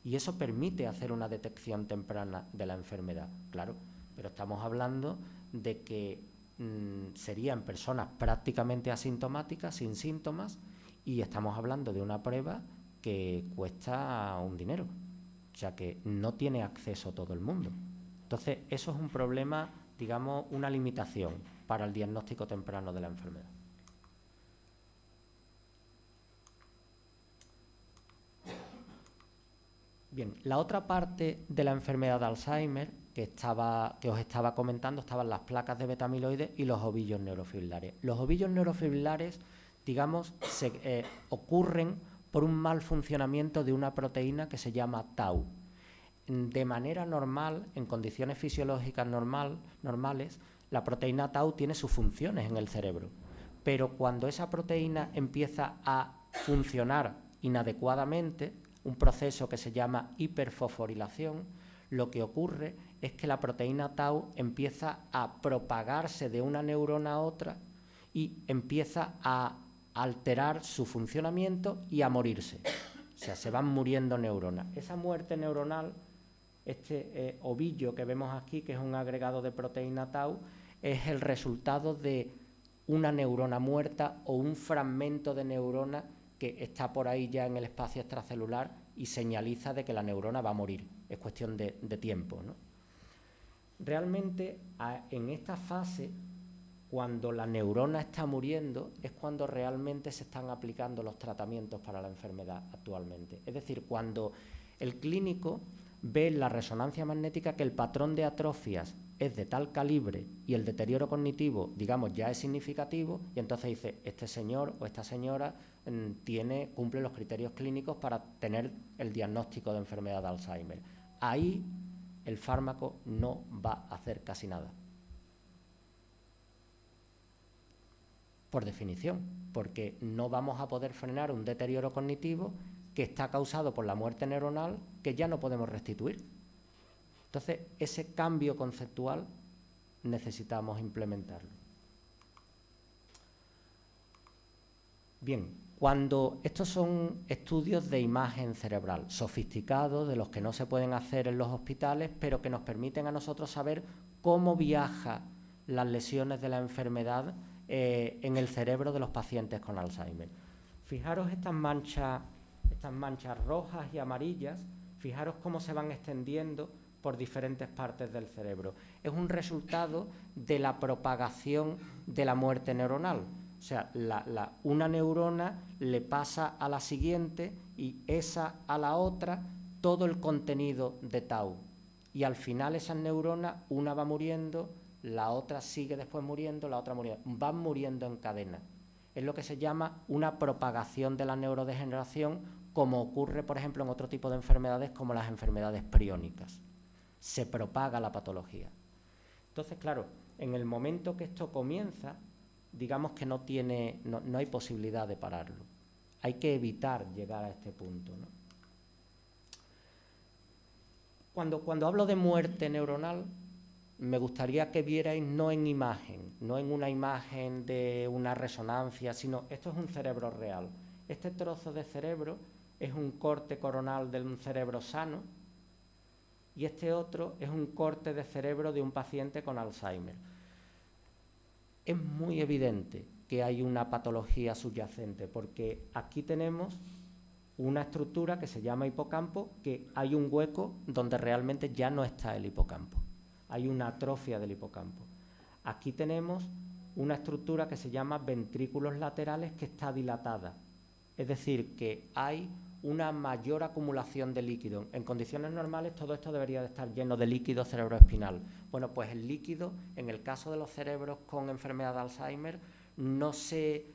y eso permite hacer una detección temprana de la enfermedad, claro, pero estamos hablando de que serían personas prácticamente asintomáticas, sin síntomas, y estamos hablando de una prueba que cuesta un dinero, o sea que no tiene acceso todo el mundo. Entonces, eso es un problema, digamos, una limitación para el diagnóstico temprano de la enfermedad. Bien, la otra parte de la enfermedad de Alzheimer que os estaba comentando, estaban las placas de beta-amiloide y los ovillos neurofibrilares. Los ovillos neurofibrilares, digamos, ocurren por un mal funcionamiento de una proteína que se llama tau. De manera normal, en condiciones fisiológicas normales, la proteína tau tiene sus funciones en el cerebro, pero cuando esa proteína empieza a funcionar inadecuadamente, un proceso que se llama hiperfosforilación, lo que ocurre es que la proteína tau empieza a propagarse de una neurona a otra y empieza a alterar su funcionamiento y a morirse. O sea, se van muriendo neuronas. Esa muerte neuronal, este ovillo que vemos aquí, que es un agregado de proteína tau, es el resultado de una neurona muerta o un fragmento de neurona que está por ahí ya en el espacio extracelular y señaliza de que la neurona va a morir. Es cuestión de tiempo, ¿no? Realmente, en esta fase, cuando la neurona está muriendo, es cuando realmente se están aplicando los tratamientos para la enfermedad actualmente. Es decir, cuando el clínico ve en la resonancia magnética que el patrón de atrofias es de tal calibre y el deterioro cognitivo, digamos, ya es significativo, y entonces dice, este señor o esta señora cumple los criterios clínicos para tener el diagnóstico de enfermedad de Alzheimer. Ahí el fármaco no va a hacer casi nada. Por definición, porque no vamos a poder frenar un deterioro cognitivo que está causado por la muerte neuronal que ya no podemos restituir. Entonces, ese cambio conceptual necesitamos implementarlo. Bien, cuando estos son estudios de imagen cerebral sofisticados, de los que no se pueden hacer en los hospitales, pero que nos permiten a nosotros saber cómo viajan las lesiones de la enfermedad en el cerebro de los pacientes con Alzheimer. Fijaros estas manchas rojas y amarillas, fijaros cómo se van extendiendo por diferentes partes del cerebro. Es un resultado de la propagación de la muerte neuronal. O sea, una neurona le pasa a la siguiente y esa a la otra todo el contenido de tau. Y al final esas neuronas, una va muriendo, la otra sigue después muriendo, la otra muriendo. Van muriendo en cadena. Es lo que se llama una propagación de la neurodegeneración, como ocurre, por ejemplo, en otro tipo de enfermedades como las enfermedades priónicas. Se propaga la patología. Entonces, claro, en el momento que esto comienza, digamos que no hay posibilidad de pararlo. Hay que evitar llegar a este punto, ¿no? Cuando hablo de muerte neuronal, me gustaría que vierais no en imagen, no en una imagen de una resonancia, sino esto es un cerebro real. Este trozo de cerebro es un corte coronal de un cerebro sano y este otro es un corte de cerebro de un paciente con Alzheimer. Es muy evidente que hay una patología subyacente porque aquí tenemos una estructura que se llama hipocampo, que hay un hueco donde realmente ya no está el hipocampo. Hay una atrofia del hipocampo. Aquí tenemos una estructura que se llama ventrículos laterales que está dilatada. Es decir, que hay una mayor acumulación de líquido. En condiciones normales todo esto debería de estar lleno de líquido cerebroespinal. Bueno, pues el líquido, en el caso de los cerebros con enfermedad de Alzheimer, no se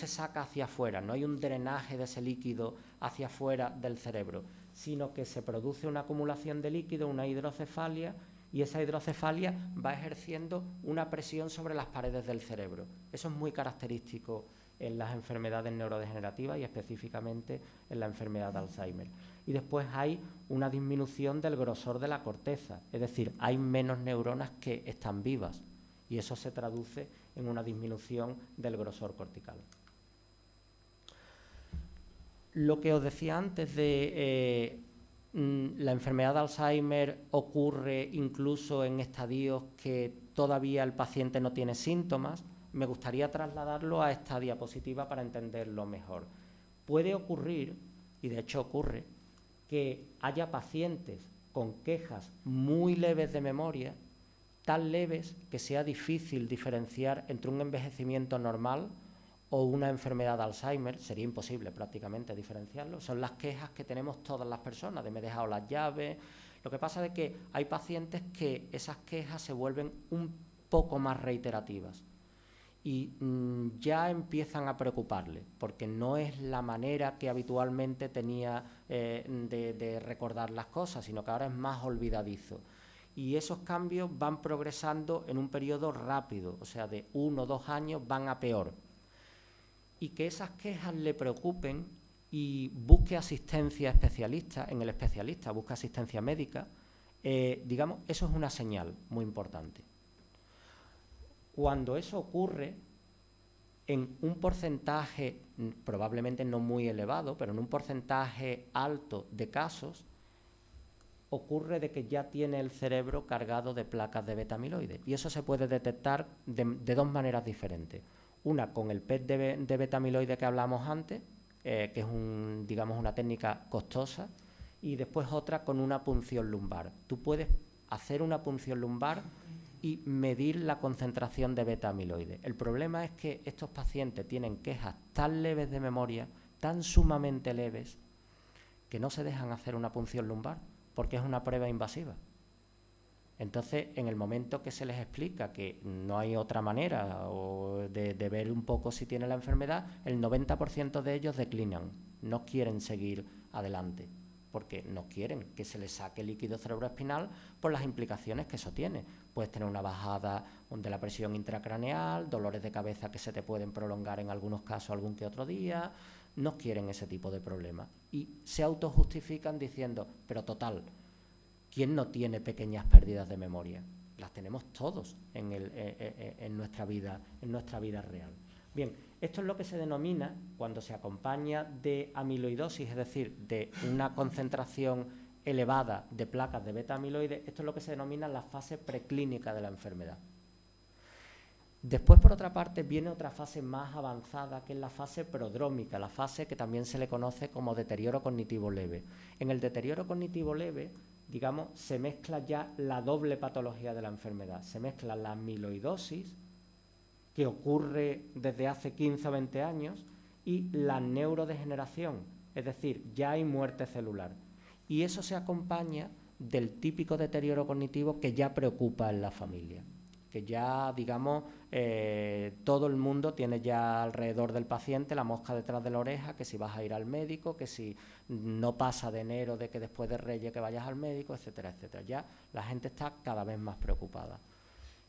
saca hacia afuera, no hay un drenaje de ese líquido hacia afuera del cerebro, sino que se produce una acumulación de líquido, una hidrocefalia, y esa hidrocefalia va ejerciendo una presión sobre las paredes del cerebro. Eso es muy característico en las enfermedades neurodegenerativas y específicamente en la enfermedad de Alzheimer. Y después hay una disminución del grosor de la corteza, es decir, hay menos neuronas que están vivas y eso se traduce en una disminución del grosor cortical. Lo que os decía antes de la enfermedad de Alzheimer ocurre incluso en estadios que todavía el paciente no tiene síntomas. Me gustaría trasladarlo a esta diapositiva para entenderlo mejor. Puede ocurrir, y de hecho ocurre, que haya pacientes con quejas muy leves de memoria, tan leves que sea difícil diferenciar entre un envejecimiento normal o una enfermedad de Alzheimer. Sería imposible prácticamente diferenciarlo. Son las quejas que tenemos todas las personas, de me he dejado las llaves. Lo que pasa es que hay pacientes que esas quejas se vuelven un poco más reiterativas y ya empiezan a preocuparle, porque no es la manera que habitualmente tenía de recordar las cosas, sino que ahora es más olvidadizo. Y esos cambios van progresando en un periodo rápido, o sea, de 1 o 2 años van a peor. Y que esas quejas le preocupen y busque asistencia especialista, en el especialista, busque asistencia médica, digamos, eso es una señal muy importante. Cuando eso ocurre, en un porcentaje, probablemente no muy elevado, pero en un porcentaje alto de casos, ocurre de que ya tiene el cerebro cargado de placas de beta-amiloide. Y eso se puede detectar de 2 maneras diferentes. Una con el PET de beta-amiloide que hablamos antes, que es digamos, una técnica costosa, y después otra con una punción lumbar. Tú puedes hacer una punción lumbar y medir la concentración de beta-amiloide. El problema es que estos pacientes tienen quejas tan leves de memoria, tan sumamente leves, que no se dejan hacer una punción lumbar, porque es una prueba invasiva. Entonces, en el momento que se les explica que no hay otra manera de ver un poco si tiene la enfermedad, el 90% de ellos declinan, no quieren seguir adelante, porque no quieren que se les saque líquido cerebroespinal por las implicaciones que eso tiene. Puedes tener una bajada de la presión intracraneal, dolores de cabeza que se te pueden prolongar en algunos casos algún que otro día. No quieren ese tipo de problemas y se autojustifican diciendo, pero total, ¿quién no tiene pequeñas pérdidas de memoria? Las tenemos todos en nuestra vida real. Bien, esto es lo que se denomina, cuando se acompaña de amiloidosis, es decir, de una concentración elevada de placas de beta-amiloide, esto es lo que se denomina la fase preclínica de la enfermedad. Después, por otra parte, viene otra fase más avanzada, que es la fase prodrómica, la fase que también se le conoce como deterioro cognitivo leve. En el deterioro cognitivo leve, digamos, se mezcla ya la doble patología de la enfermedad. Se mezcla la amiloidosis, que ocurre desde hace 15 o 20 años, y la neurodegeneración, es decir, ya hay muerte celular. Y eso se acompaña del típico deterioro cognitivo que ya preocupa en la familia, que ya, digamos, todo el mundo tiene ya alrededor del paciente la mosca detrás de la oreja, que si vas a ir al médico, que si no pasa de enero de que después de Reyes que vayas al médico, etcétera, etcétera. Ya la gente está cada vez más preocupada.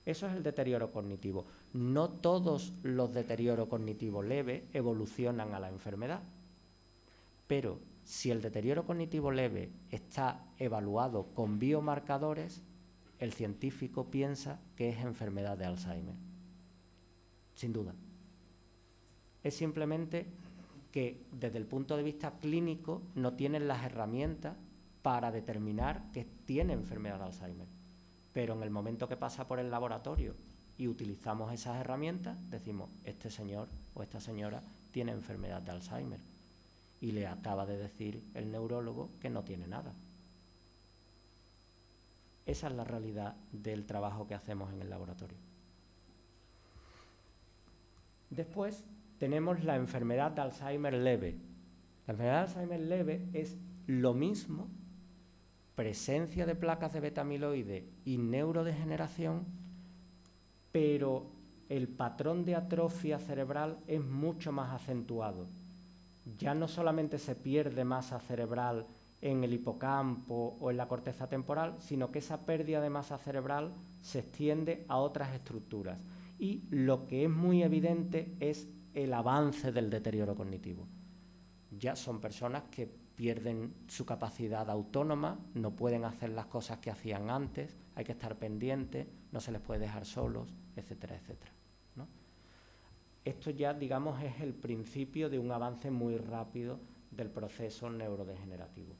Eso es el deterioro cognitivo. No todos los deterioros cognitivos leves evolucionan a la enfermedad, pero si el deterioro cognitivo leve está evaluado con biomarcadores, el científico piensa que es enfermedad de Alzheimer. Sin duda. Es simplemente que desde el punto de vista clínico no tienen las herramientas para determinar que tiene enfermedad de Alzheimer. Pero en el momento que pasa por el laboratorio y utilizamos esas herramientas, decimos, este señor o esta señora tiene enfermedad de Alzheimer. Y le acaba de decir el neurólogo que no tiene nada. Esa es la realidad del trabajo que hacemos en el laboratorio. Después tenemos la enfermedad de Alzheimer leve. La enfermedad de Alzheimer leve es lo mismo, presencia de placas de beta-amiloide y neurodegeneración, pero el patrón de atrofia cerebral es mucho más acentuado. Ya no solamente se pierde masa cerebral en el hipocampo o en la corteza temporal, sino que esa pérdida de masa cerebral se extiende a otras estructuras. Y lo que es muy evidente es el avance del deterioro cognitivo. Ya son personas que pierden su capacidad autónoma, no pueden hacer las cosas que hacían antes, hay que estar pendientes, no se les puede dejar solos, etcétera, etcétera, ¿no? Esto ya, digamos, es el principio de un avance muy rápido del proceso neurodegenerativo.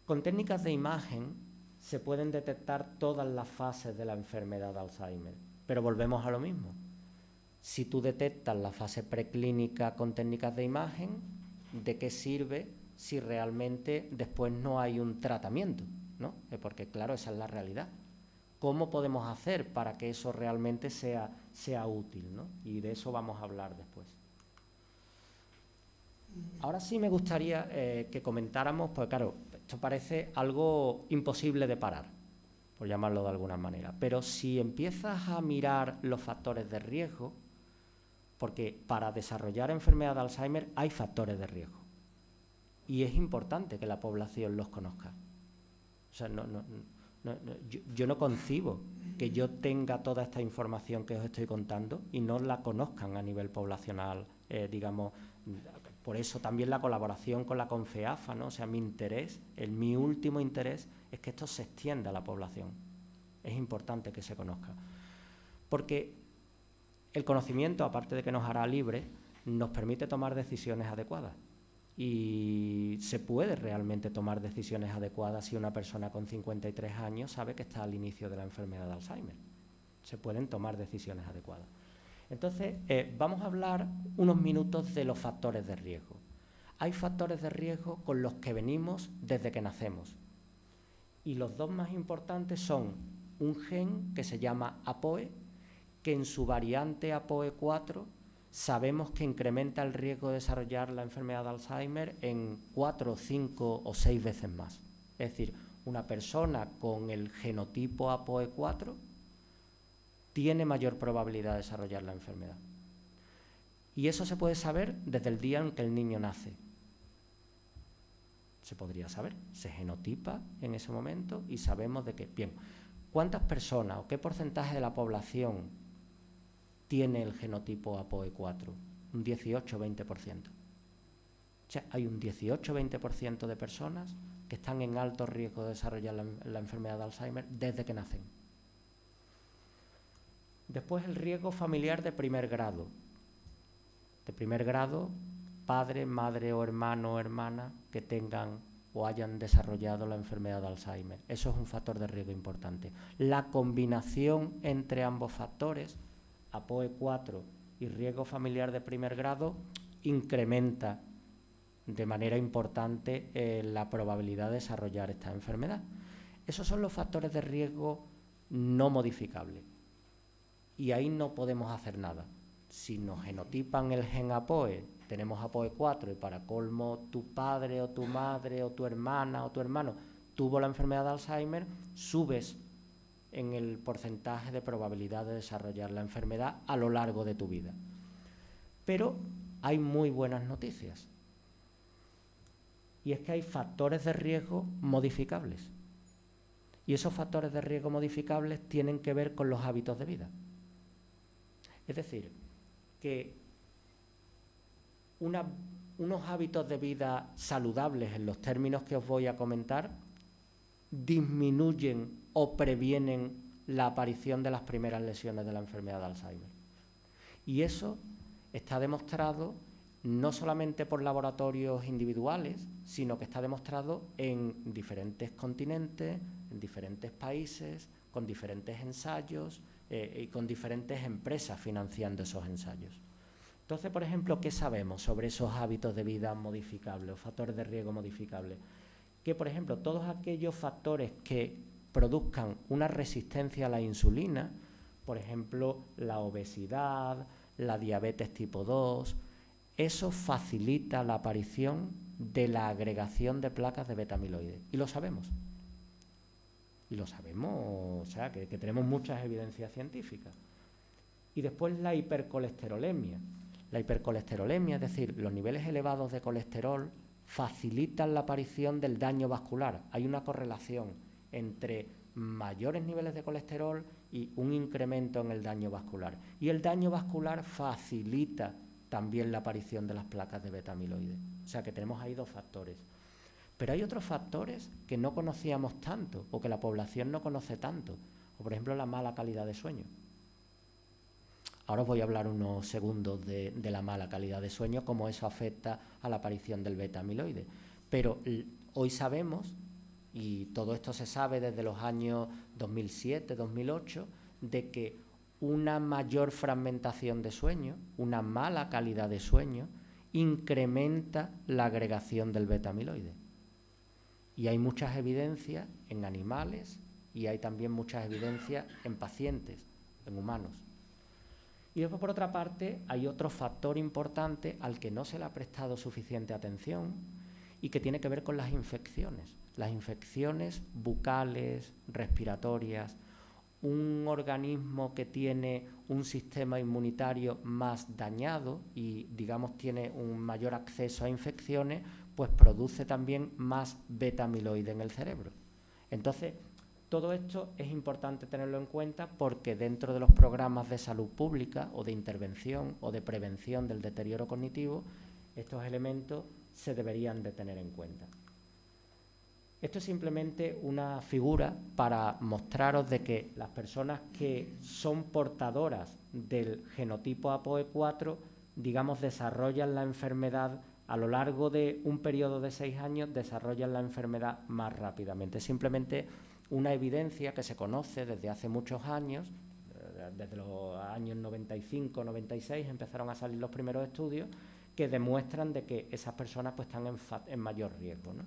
Con técnicas de imagen se pueden detectar todas las fases de la enfermedad de Alzheimer, pero volvemos a lo mismo. Si tú detectas la fase preclínica con técnicas de imagen, ¿de qué sirve si realmente después no hay un tratamiento, ¿no? Porque, claro, esa es la realidad. ¿Cómo podemos hacer para que eso realmente sea útil, ¿no? Y de eso vamos a hablar después. Ahora sí me gustaría que comentáramos, pues claro, esto parece algo imposible de parar, por llamarlo de alguna manera, pero si empiezas a mirar los factores de riesgo, porque para desarrollar enfermedad de Alzheimer hay factores de riesgo y es importante que la población los conozca. O sea, yo no concibo que yo tenga toda esta información que os estoy contando y no la conozcan a nivel poblacional, digamos. Por eso también la colaboración con la CONFEAFA, ¿no? O sea, mi último interés es que esto se extienda a la población. Es importante que se conozca. Porque el conocimiento, aparte de que nos hará libres, nos permite tomar decisiones adecuadas. Y se puede realmente tomar decisiones adecuadas si una persona con 53 años sabe que está al inicio de la enfermedad de Alzheimer. Se pueden tomar decisiones adecuadas. Entonces, vamos a hablar unos minutos de los factores de riesgo. Hay factores de riesgo con los que venimos desde que nacemos. Y los dos más importantes son un gen que se llama APOE, que en su variante APOE4 sabemos que incrementa el riesgo de desarrollar la enfermedad de Alzheimer en 4, 5 o 6 veces más. Es decir, una persona con el genotipo APOE4 tiene mayor probabilidad de desarrollar la enfermedad. Y eso se puede saber desde el día en que el niño nace. Se podría saber, se genotipa en ese momento y sabemos de qué. Bien, ¿cuántas personas o qué porcentaje de la población tiene el genotipo APOE4? Un 18-20%. O sea, hay un 18-20% de personas que están en alto riesgo de desarrollar la enfermedad de Alzheimer desde que nacen. Después el riesgo familiar de primer grado. De primer grado, padre, madre o hermano o hermana que tengan o hayan desarrollado la enfermedad de Alzheimer. Eso es un factor de riesgo importante. La combinación entre ambos factores, APOE4 y riesgo familiar de primer grado, incrementa de manera importante la probabilidad de desarrollar esta enfermedad. Esos son los factores de riesgo no modificables. Y ahí no podemos hacer nada. Si nos genotipan el gen APOE, tenemos APOE4 y para colmo tu padre o tu madre o tu hermana o tu hermano tuvo la enfermedad de Alzheimer, subes en el porcentaje de probabilidad de desarrollar la enfermedad a lo largo de tu vida. Pero hay muy buenas noticias. Y es que hay factores de riesgo modificables. Y esos factores de riesgo modificables tienen que ver con los hábitos de vida. Es decir, que unos hábitos de vida saludables, en los términos que os voy a comentar, disminuyen o previenen la aparición de las primeras lesiones de la enfermedad de Alzheimer. Y eso está demostrado no solamente por laboratorios individuales, sino que está demostrado en diferentes continentes, en diferentes países, con diferentes ensayos y con diferentes empresas financiando esos ensayos. Entonces, por ejemplo, ¿qué sabemos sobre esos hábitos de vida modificables o factores de riesgo modificables? Que, por ejemplo, todos aquellos factores que produzcan una resistencia a la insulina Por ejemplo, la obesidad, la diabetes tipo 2, eso facilita la aparición de la agregación de placas de beta-amiloide. Y lo sabemos. Y lo sabemos, o sea, que tenemos muchas evidencias científicas. Y después la hipercolesterolemia. La hipercolesterolemia, es decir, los niveles elevados de colesterol facilitan la aparición del daño vascular. Hay una correlación entre mayores niveles de colesterol y un incremento en el daño vascular. Y el daño vascular facilita también la aparición de las placas de beta-amiloide. O sea que tenemos ahí dos factores. Pero hay otros factores que no conocíamos tanto o que la población no conoce tanto, o por ejemplo la mala calidad de sueño. Ahora os voy a hablar unos segundos de la mala calidad de sueño, cómo eso afecta a la aparición del beta-amiloide. Pero hoy sabemos, y todo esto se sabe desde los años 2007, 2008, de que una mayor fragmentación de sueño, una mala calidad de sueño, incrementa la agregación del beta-amiloide. Y hay muchas evidencias en animales y hay también muchas evidencias en pacientes, en humanos. Y después, por otra parte, hay otro factor importante al que no se le ha prestado suficiente atención y que tiene que ver con las infecciones bucales, respiratorias. Un organismo que tiene un sistema inmunitario más dañado y, digamos, tiene un mayor acceso a infecciones, pues produce también más beta-amiloide en el cerebro. Entonces, todo esto es importante tenerlo en cuenta porque dentro de los programas de salud pública o de intervención o de prevención del deterioro cognitivo, estos elementos se deberían de tener en cuenta. Esto es simplemente una figura para mostraros de que las personas que son portadoras del genotipo APOE4, digamos, desarrollan la enfermedad a lo largo de un periodo de 6 años, desarrollan la enfermedad más rápidamente. Simplemente una evidencia que se conoce desde hace muchos años, desde los años 95, 96 empezaron a salir los primeros estudios que demuestran de que esas personas pues, están en mayor riesgo, ¿no?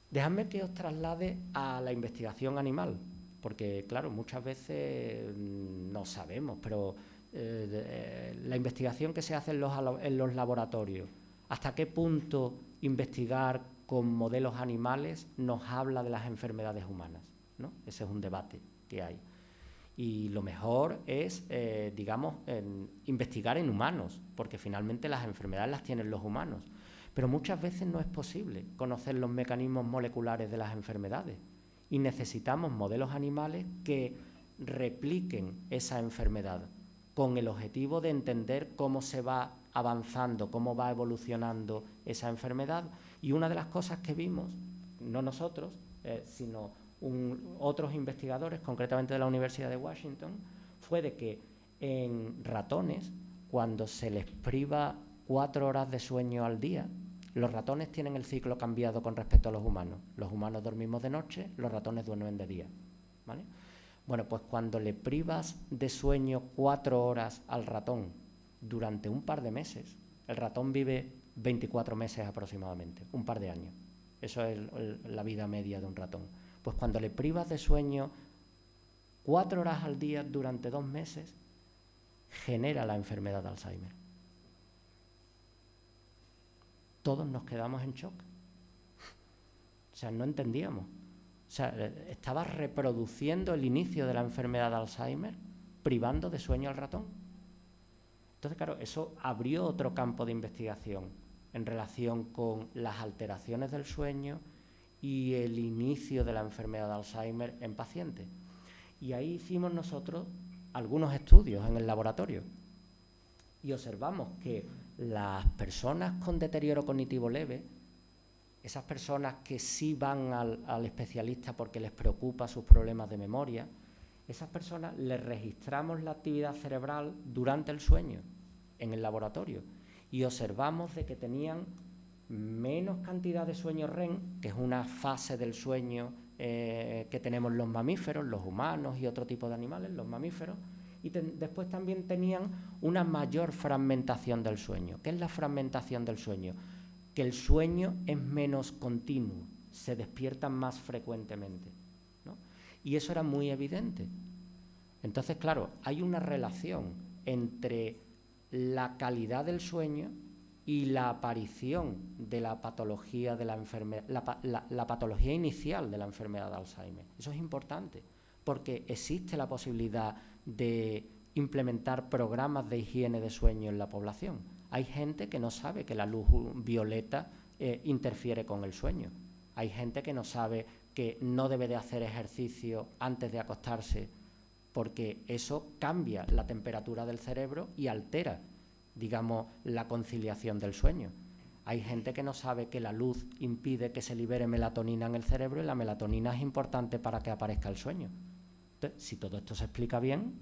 Dejadme que os traslade a la investigación animal, porque, claro, muchas veces no sabemos, pero la investigación que se hace en los laboratorios, ¿hasta qué punto investigar con modelos animales nos habla de las enfermedades humanas, ¿no? Ese es un debate que hay. Y lo mejor es, digamos, investigar en humanos, porque finalmente las enfermedades las tienen los humanos. Pero muchas veces no es posible conocer los mecanismos moleculares de las enfermedades y necesitamos modelos animales que repliquen esa enfermedad con el objetivo de entender cómo se va avanzando, cómo va evolucionando esa enfermedad. Y una de las cosas que vimos, no nosotros, sino otros investigadores, concretamente de la Universidad de Washington, fue de que en ratones, cuando se les priva 4 horas de sueño al día, los ratones tienen el ciclo cambiado con respecto a los humanos. Los humanos dormimos de noche, los ratones duermen de día, ¿vale? Bueno, pues cuando le privas de sueño 4 horas al ratón durante un par de meses, el ratón vive 24 meses aproximadamente, un par de años. Eso es la vida media de un ratón. Pues cuando le privas de sueño 4 horas al día durante 2 meses, genera la enfermedad de Alzheimer. Todos nos quedamos en shock. O sea, no entendíamos. O sea, estaba reproduciendo el inicio de la enfermedad de Alzheimer, privando de sueño al ratón. Entonces, claro, eso abrió otro campo de investigación en relación con las alteraciones del sueño y el inicio de la enfermedad de Alzheimer en pacientes. Y ahí hicimos nosotros algunos estudios en el laboratorio y observamos que las personas con deterioro cognitivo leve, esas personas que sí van al especialista porque les preocupa sus problemas de memoria, esas personas les registramos la actividad cerebral durante el sueño en el laboratorio y observamos de que tenían menos cantidad de sueño REM, que es una fase del sueño que tenemos los mamíferos, los humanos y otro tipo de animales, los mamíferos, y después también tenían una mayor fragmentación del sueño. ¿Qué es la fragmentación del sueño? Que el sueño es menos continuo, se despiertan más frecuentemente, ¿no? Y eso era muy evidente. Entonces, claro, hay una relación entre la calidad del sueño y la aparición de la patología de la enfermedad, la patología inicial de la enfermedad de Alzheimer. Eso es importante, porque existe la posibilidad de implementar programas de higiene de sueño en la población. Hay gente que no sabe que la luz violeta interfiere con el sueño. Hay gente que no sabe que no debe de hacer ejercicio antes de acostarse, porque eso cambia la temperatura del cerebro y altera, digamos, la conciliación del sueño. Hay gente que no sabe que la luz impide que se libere melatonina en el cerebro y la melatonina es importante para que aparezca el sueño. Entonces, si todo esto se explica bien,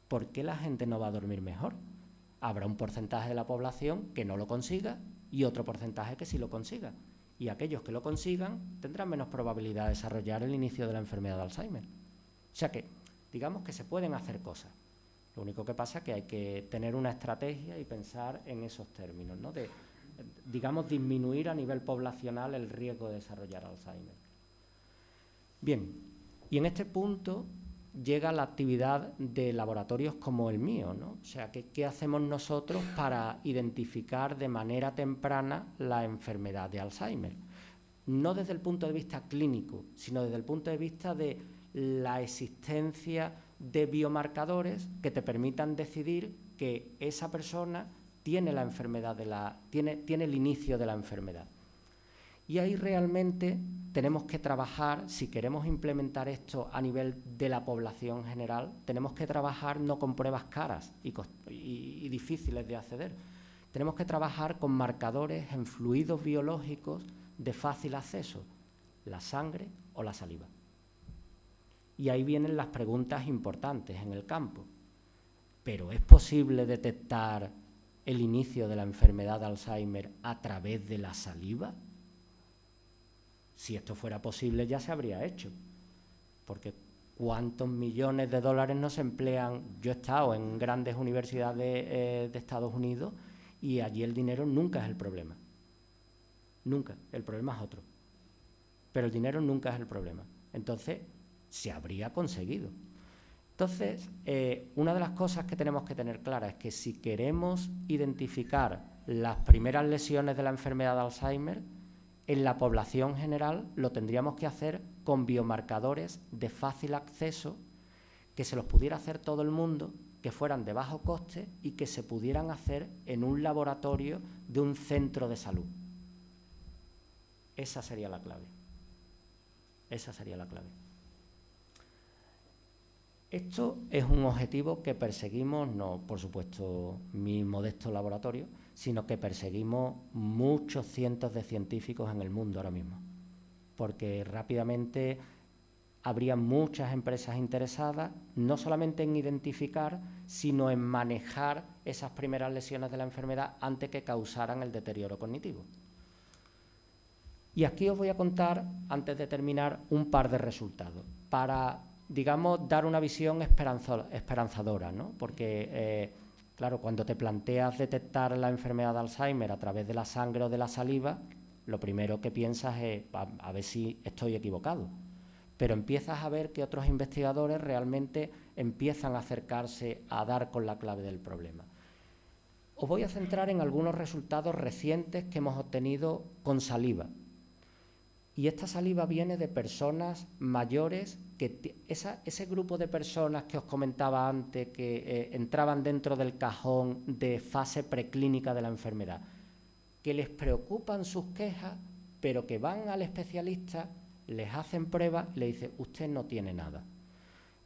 ¿por qué la gente no va a dormir mejor? Habrá un porcentaje de la población que no lo consiga y otro porcentaje que sí lo consiga. Y aquellos que lo consigan tendrán menos probabilidad de desarrollar el inicio de la enfermedad de Alzheimer. O sea que, digamos que se pueden hacer cosas. Lo único que pasa es que hay que tener una estrategia y pensar en esos términos, ¿no? De, digamos, disminuir a nivel poblacional el riesgo de desarrollar Alzheimer. Bien, y en este punto llega la actividad de laboratorios como el mío, ¿no? O sea, ¿qué hacemos nosotros para identificar de manera temprana la enfermedad de Alzheimer? No desde el punto de vista clínico, sino desde el punto de vista de la existencia de biomarcadores que te permitan decidir que esa persona tiene la enfermedad tiene el inicio de la enfermedad. Y ahí realmente tenemos que trabajar, si queremos implementar esto a nivel de la población general, tenemos que trabajar no con pruebas caras y difíciles de acceder. Tenemos que trabajar con marcadores en fluidos biológicos de fácil acceso, la sangre o la saliva. Y ahí vienen las preguntas importantes en el campo. ¿Pero es posible detectar el inicio de la enfermedad de Alzheimer a través de la saliva? Si esto fuera posible ya se habría hecho, porque ¿cuántos millones de dólares no se emplean? Yo he estado en grandes universidades de Estados Unidos y allí el dinero nunca es el problema. Nunca, el problema es otro. Pero el dinero nunca es el problema. Entonces, se habría conseguido. Entonces, una de las cosas que tenemos que tener clara es que si queremos identificar las primeras lesiones de la enfermedad de Alzheimer, en la población general lo tendríamos que hacer con biomarcadores de fácil acceso, que se los pudiera hacer todo el mundo, que fueran de bajo coste y que se pudieran hacer en un laboratorio de un centro de salud. Esa sería la clave. Esa sería la clave. Esto es un objetivo que perseguimos, no, por supuesto, mi modesto laboratorio, sino que perseguimos muchos cientos de científicos en el mundo ahora mismo, porque rápidamente habría muchas empresas interesadas, no solamente en identificar, sino en manejar esas primeras lesiones de la enfermedad antes que causaran el deterioro cognitivo. Y aquí os voy a contar, antes de terminar, un par de resultados para, digamos, dar una visión esperanzadora, ¿no? Porque, claro, cuando te planteas detectar la enfermedad de Alzheimer a través de la sangre o de la saliva, lo primero que piensas es a ver si estoy equivocado. Pero empiezas a ver que otros investigadores realmente empiezan a acercarse a dar con la clave del problema. Os voy a centrar en algunos resultados recientes que hemos obtenido con saliva. Y esta saliva viene de personas mayores, ese grupo de personas que os comentaba antes que entraban dentro del cajón de fase preclínica de la enfermedad, que les preocupan sus quejas, pero que van al especialista, les hacen pruebas y le dicen, usted no tiene nada.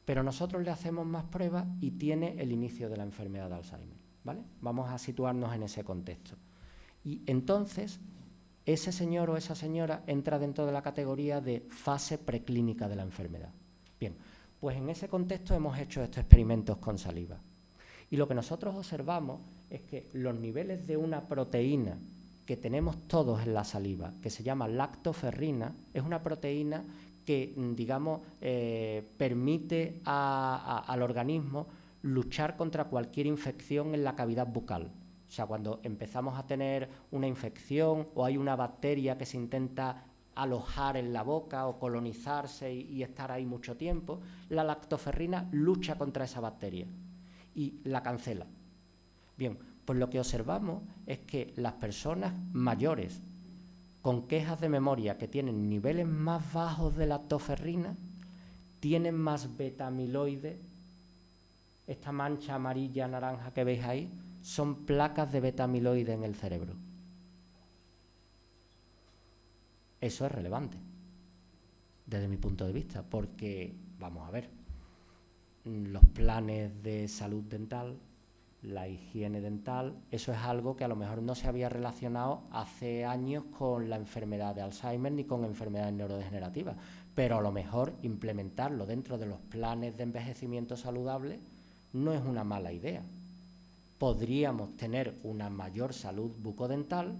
Pero nosotros le hacemos más pruebas y tiene el inicio de la enfermedad de Alzheimer, ¿vale? Vamos a situarnos en ese contexto. Y entonces, ese señor o esa señora entra dentro de la categoría de fase preclínica de la enfermedad. Bien, pues en ese contexto hemos hecho estos experimentos con saliva. Y lo que nosotros observamos es que los niveles de una proteína que tenemos todos en la saliva, que se llama lactoferrina, es una proteína que, digamos, permite al organismo luchar contra cualquier infección en la cavidad bucal. O sea, cuando empezamos a tener una infección o hay una bacteria que se intenta alojar en la boca o colonizarse y estar ahí mucho tiempo, la lactoferrina lucha contra esa bacteria y la cancela. Bien, pues lo que observamos es que las personas mayores con quejas de memoria que tienen niveles más bajos de lactoferrina tienen más beta-amiloide. Esta mancha amarilla, naranja que veis ahí son placas de beta-amiloide en el cerebro. Eso es relevante, desde mi punto de vista, porque, vamos a ver, los planes de salud dental, la higiene dental, eso es algo que a lo mejor no se había relacionado hace años con la enfermedad de Alzheimer ni con enfermedades neurodegenerativas, pero a lo mejor implementarlo dentro de los planes de envejecimiento saludable no es una mala idea. Podríamos tener una mayor salud bucodental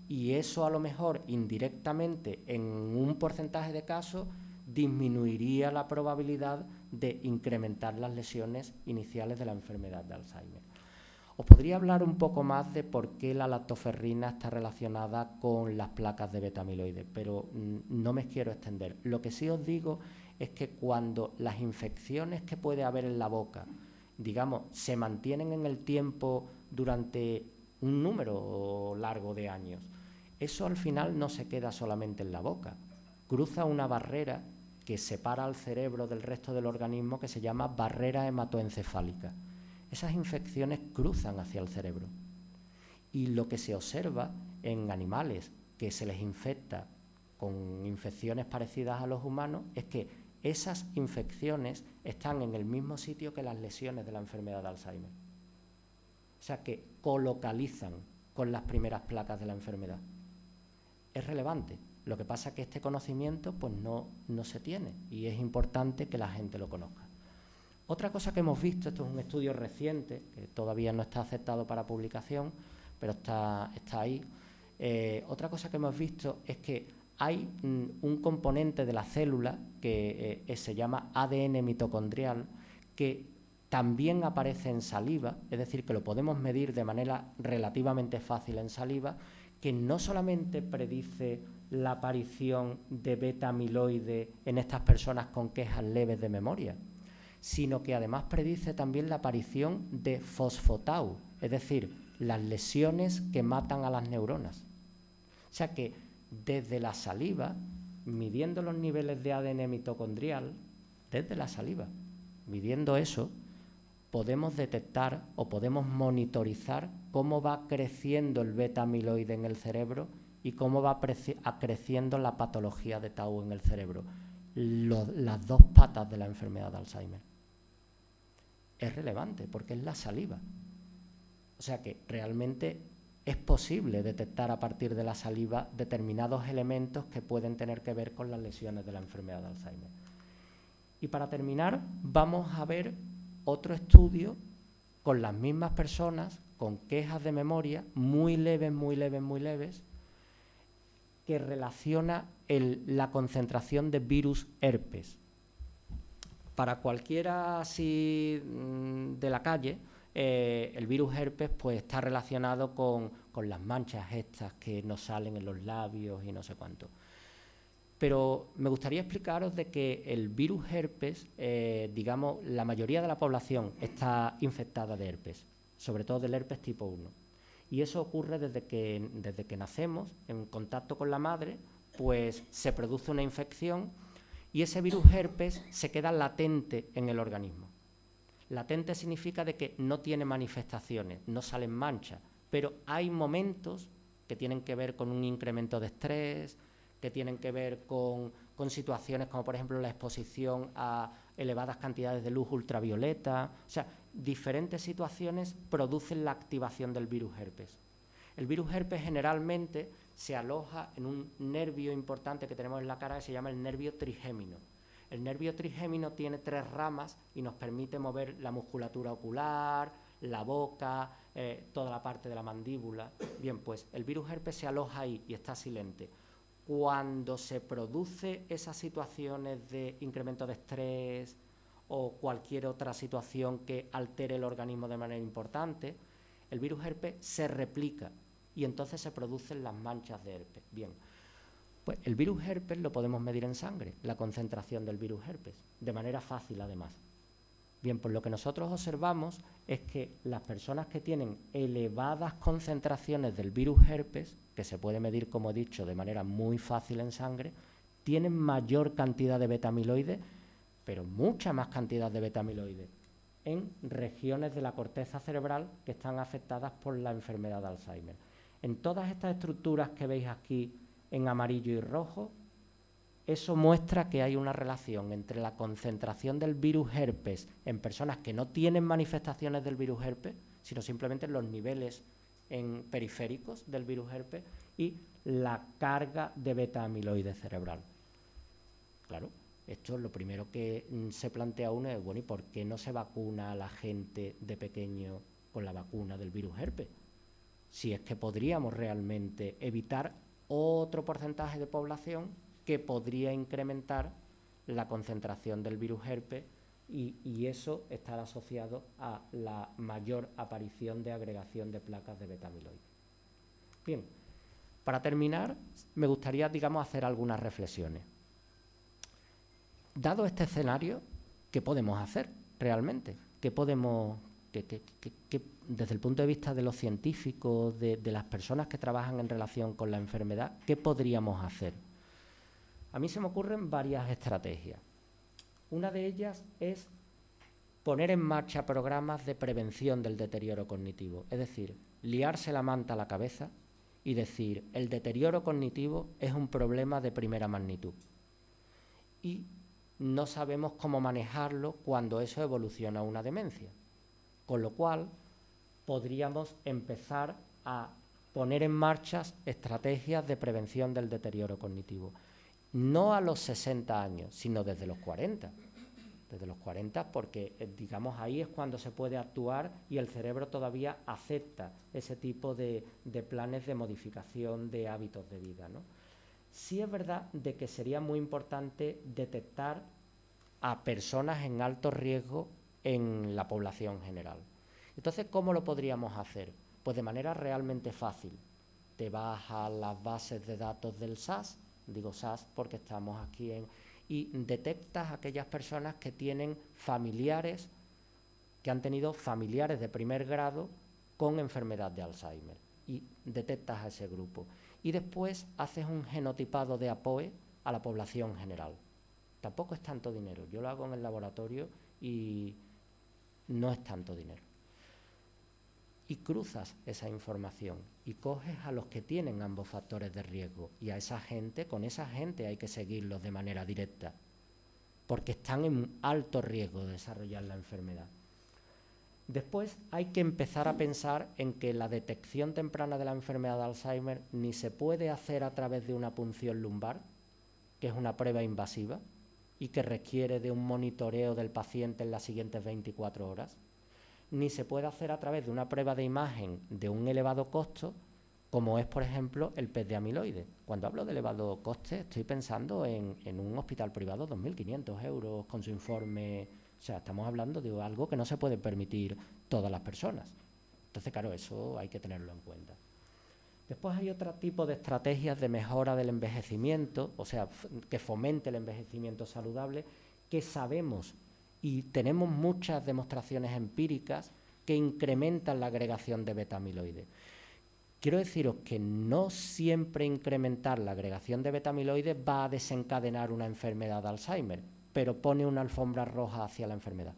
y eso a lo mejor indirectamente en un porcentaje de casos disminuiría la probabilidad de incrementar las lesiones iniciales de la enfermedad de Alzheimer. Os podría hablar un poco más de por qué la lactoferrina está relacionada con las placas de beta-amiloide, pero no me quiero extender. Lo que sí os digo es que cuando las infecciones que puede haber en la boca, digamos, se mantienen en el tiempo durante un número largo de años, eso al final no se queda solamente en la boca, cruza una barrera que separa al cerebro del resto del organismo que se llama barrera hematoencefálica. Esas infecciones cruzan hacia el cerebro y lo que se observa en animales que se les infecta con infecciones parecidas a los humanos es que esas infecciones están en el mismo sitio que las lesiones de la enfermedad de Alzheimer. O sea, que colocalizan con las primeras placas de la enfermedad. Es relevante. Lo que pasa es que este conocimiento pues no se tiene y es importante que la gente lo conozca. Otra cosa que hemos visto, esto es un estudio reciente, que todavía no está aceptado para publicación, pero está ahí. Otra cosa que hemos visto es que hay un componente de la célula que se llama ADN mitocondrial, que también aparece en saliva, es decir, que lo podemos medir de manera relativamente fácil en saliva, que no solamente predice la aparición de beta-amiloide en estas personas con quejas leves de memoria, sino que además predice también la aparición de fosfotau, es decir, las lesiones que matan a las neuronas. O sea que desde la saliva, midiendo los niveles de ADN mitocondrial, desde la saliva, midiendo eso, podemos detectar o podemos monitorizar cómo va creciendo el beta-amiloide en el cerebro y cómo va creciendo la patología de tau en el cerebro. Las dos patas de la enfermedad de Alzheimer. Es relevante porque es la saliva. O sea que realmente es posible detectar a partir de la saliva determinados elementos que pueden tener que ver con las lesiones de la enfermedad de Alzheimer. Y para terminar, vamos a ver otro estudio con las mismas personas con quejas de memoria muy leves, que relaciona la concentración de virus herpes. Para cualquiera así de la calle, el virus herpes pues está relacionado con las manchas estas que nos salen en los labios y no sé cuánto. Pero me gustaría explicaros de que el virus herpes, digamos, la mayoría de la población está infectada de herpes, sobre todo del herpes tipo 1. Y eso ocurre desde que nacemos, en contacto con la madre, pues se produce una infección y ese virus herpes se queda latente en el organismo. Latente significa de que no tiene manifestaciones, no salen manchas, pero hay momentos que tienen que ver con un incremento de estrés, que tienen que ver con situaciones como por ejemplo la exposición a elevadas cantidades de luz ultravioleta. O sea, diferentes situaciones producen la activación del virus herpes. El virus herpes generalmente se aloja en un nervio importante que tenemos en la cara que se llama el nervio trigémino. El nervio trigémino tiene 3 ramas y nos permite mover la musculatura ocular, la boca, toda la parte de la mandíbula. Bien, pues el virus herpes se aloja ahí y está silente. Cuando se produce esas situaciones de incremento de estrés o cualquier otra situación que altere el organismo de manera importante, el virus herpes se replica y entonces se producen las manchas de herpes. Bien, Pues el virus herpes lo podemos medir en sangre, la concentración del virus herpes, de manera fácil además. Bien, pues lo que nosotros observamos es que las personas que tienen elevadas concentraciones del virus herpes, que se puede medir, como he dicho, de manera muy fácil en sangre, tienen mayor cantidad de beta-amiloide, pero mucha más cantidad de beta-amiloide en regiones de la corteza cerebral que están afectadas por la enfermedad de Alzheimer. En todas estas estructuras que veis aquí en amarillo y rojo, eso muestra que hay una relación entre la concentración del virus herpes en personas que no tienen manifestaciones del virus herpes, sino simplemente los niveles periféricos del virus herpes y la carga de beta-amiloide cerebral. Claro, esto es lo primero que se plantea uno, es, bueno, ¿y por qué no se vacuna a la gente de pequeño con la vacuna del virus herpes? Si es que podríamos realmente evitar otro porcentaje de población que podría incrementar la concentración del virus herpes y eso estará asociado a la mayor aparición de agregación de placas de beta-amiloide. Bien, para terminar, me gustaría, digamos, hacer algunas reflexiones. Dado este escenario, ¿qué podemos hacer realmente? ¿Qué podemos, desde el punto de vista de los científicos, de las personas que trabajan en relación con la enfermedad, qué podríamos hacer? A mí se me ocurren varias estrategias. Una de ellas es poner en marcha programas de prevención del deterioro cognitivo, es decir, liarse la manta a la cabeza y decir, el deterioro cognitivo es un problema de primera magnitud y no sabemos cómo manejarlo cuando eso evoluciona a una demencia, con lo cual podríamos empezar a poner en marcha estrategias de prevención del deterioro cognitivo. No a los 60 años, sino desde los 40. Desde los 40 porque, digamos, ahí es cuando se puede actuar y el cerebro todavía acepta ese tipo de planes de modificación de hábitos de vida, ¿no? Sí es verdad de que sería muy importante detectar a personas en alto riesgo en la población general. Entonces, ¿cómo lo podríamos hacer? Pues de manera realmente fácil. Te vas a las bases de datos del SAS, digo SAS porque estamos aquí y detectas a aquellas personas que tienen familiares, que han tenido familiares de primer grado con enfermedad de Alzheimer y detectas a ese grupo. Y después haces un genotipado de APOE a la población general. Tampoco es tanto dinero, yo lo hago en el laboratorio y no es tanto dinero. Y cruzas esa información y coges a los que tienen ambos factores de riesgo y a esa gente, con esa gente hay que seguirlos de manera directa porque están en alto riesgo de desarrollar la enfermedad. Después hay que empezar a pensar en que la detección temprana de la enfermedad de Alzheimer ni se puede hacer a través de una punción lumbar, que es una prueba invasiva y que requiere de un monitoreo del paciente en las siguientes 24 horas, ni se puede hacer a través de una prueba de imagen de un elevado costo, como es, por ejemplo, el PET de amiloide. Cuando hablo de elevado coste, estoy pensando en un hospital privado, 2.500 euros con su informe. O sea, estamos hablando de algo que no se puede permitir todas las personas. Entonces, claro, eso hay que tenerlo en cuenta. Después hay otro tipo de estrategias de mejora del envejecimiento, o sea, que fomente el envejecimiento saludable, que sabemos y tenemos muchas demostraciones empíricas que incrementan la agregación de beta-amiloide. Quiero deciros que no siempre incrementar la agregación de beta-amiloide va a desencadenar una enfermedad de Alzheimer, pero pone una alfombra roja hacia la enfermedad.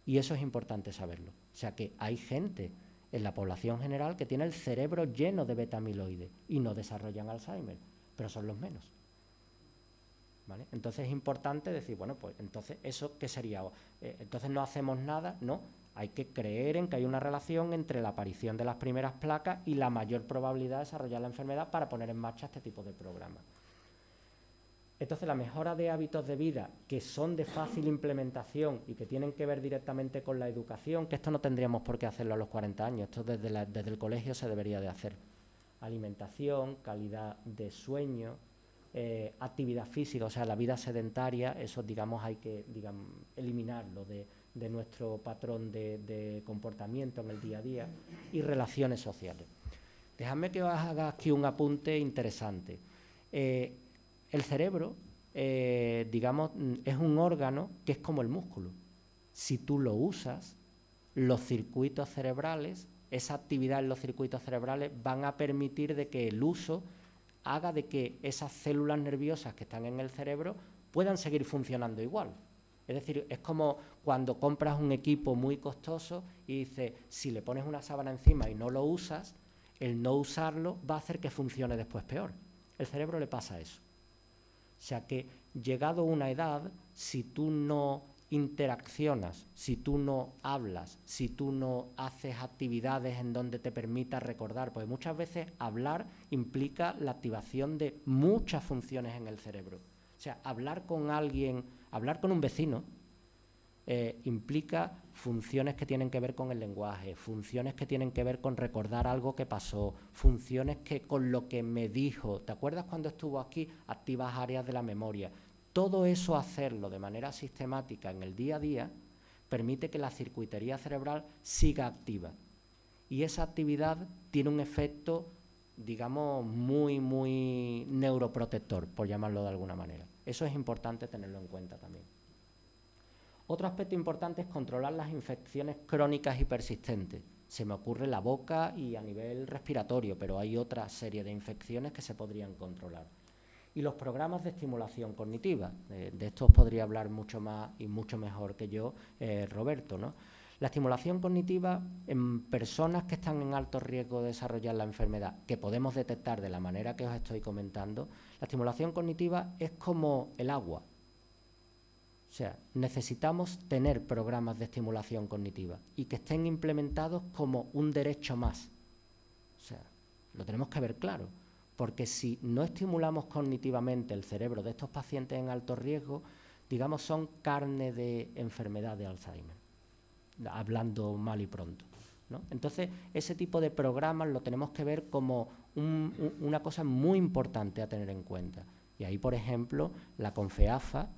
Y eso es importante saberlo. O sea que hay gente en la población general que tiene el cerebro lleno de beta-amiloide y no desarrollan Alzheimer, pero son los menos. ¿Vale? Entonces es importante decir, bueno, pues entonces eso ¿qué sería? Entonces no hacemos nada, no, hay que creer en que hay una relación entre la aparición de las primeras placas y la mayor probabilidad de desarrollar la enfermedad para poner en marcha este tipo de programas. Entonces la mejora de hábitos de vida que son de fácil implementación y que tienen que ver directamente con la educación, que esto no tendríamos por qué hacerlo a los 40 años, esto desde el colegio se debería de hacer. Alimentación, calidad de sueño, actividad física, o sea, la vida sedentaria, eso, digamos, hay que eliminarlo de nuestro patrón de comportamiento en el día a día y relaciones sociales. Dejadme que os haga aquí un apunte interesante. El cerebro, digamos, es un órgano que es como el músculo. Si tú lo usas, los circuitos cerebrales, esa actividad en los circuitos cerebrales van a permitir de que el uso haga de que esas células nerviosas que están en el cerebro puedan seguir funcionando igual. Es decir, es como cuando compras un equipo muy costoso y dices, si le pones una sábana encima y no lo usas, el no usarlo va a hacer que funcione después peor. El cerebro le pasa eso. O sea que, llegado a una edad, si tú no interaccionas, si tú no hablas, si tú no haces actividades en donde te permita recordar, porque muchas veces hablar implica la activación de muchas funciones en el cerebro. O sea, hablar con alguien, hablar con un vecino, implica funciones que tienen que ver con el lenguaje, funciones que tienen que ver con recordar algo que pasó, funciones que con lo que me dijo, ¿te acuerdas cuando estuvo aquí? Activas áreas de la memoria. Todo eso, hacerlo de manera sistemática en el día a día, permite que la circuitería cerebral siga activa. Y esa actividad tiene un efecto, digamos, muy neuroprotector, por llamarlo de alguna manera. Eso es importante tenerlo en cuenta también. Otro aspecto importante es controlar las infecciones crónicas y persistentes. Se me ocurre la boca y a nivel respiratorio, pero hay otra serie de infecciones que se podrían controlar. Y los programas de estimulación cognitiva. De esto os podría hablar mucho más y mucho mejor que yo, Roberto, ¿no? La estimulación cognitiva en personas que están en alto riesgo de desarrollar la enfermedad, que podemos detectar de la manera que os estoy comentando, la estimulación cognitiva es como el agua. O sea, necesitamos tener programas de estimulación cognitiva y que estén implementados como un derecho más. O sea, lo tenemos que ver claro, porque si no estimulamos cognitivamente el cerebro de estos pacientes en alto riesgo, digamos, son carne de enfermedad de Alzheimer, hablando mal y pronto, ¿no? Entonces, ese tipo de programas lo tenemos que ver como una cosa muy importante a tener en cuenta. Y ahí, por ejemplo, la CONFEAFA,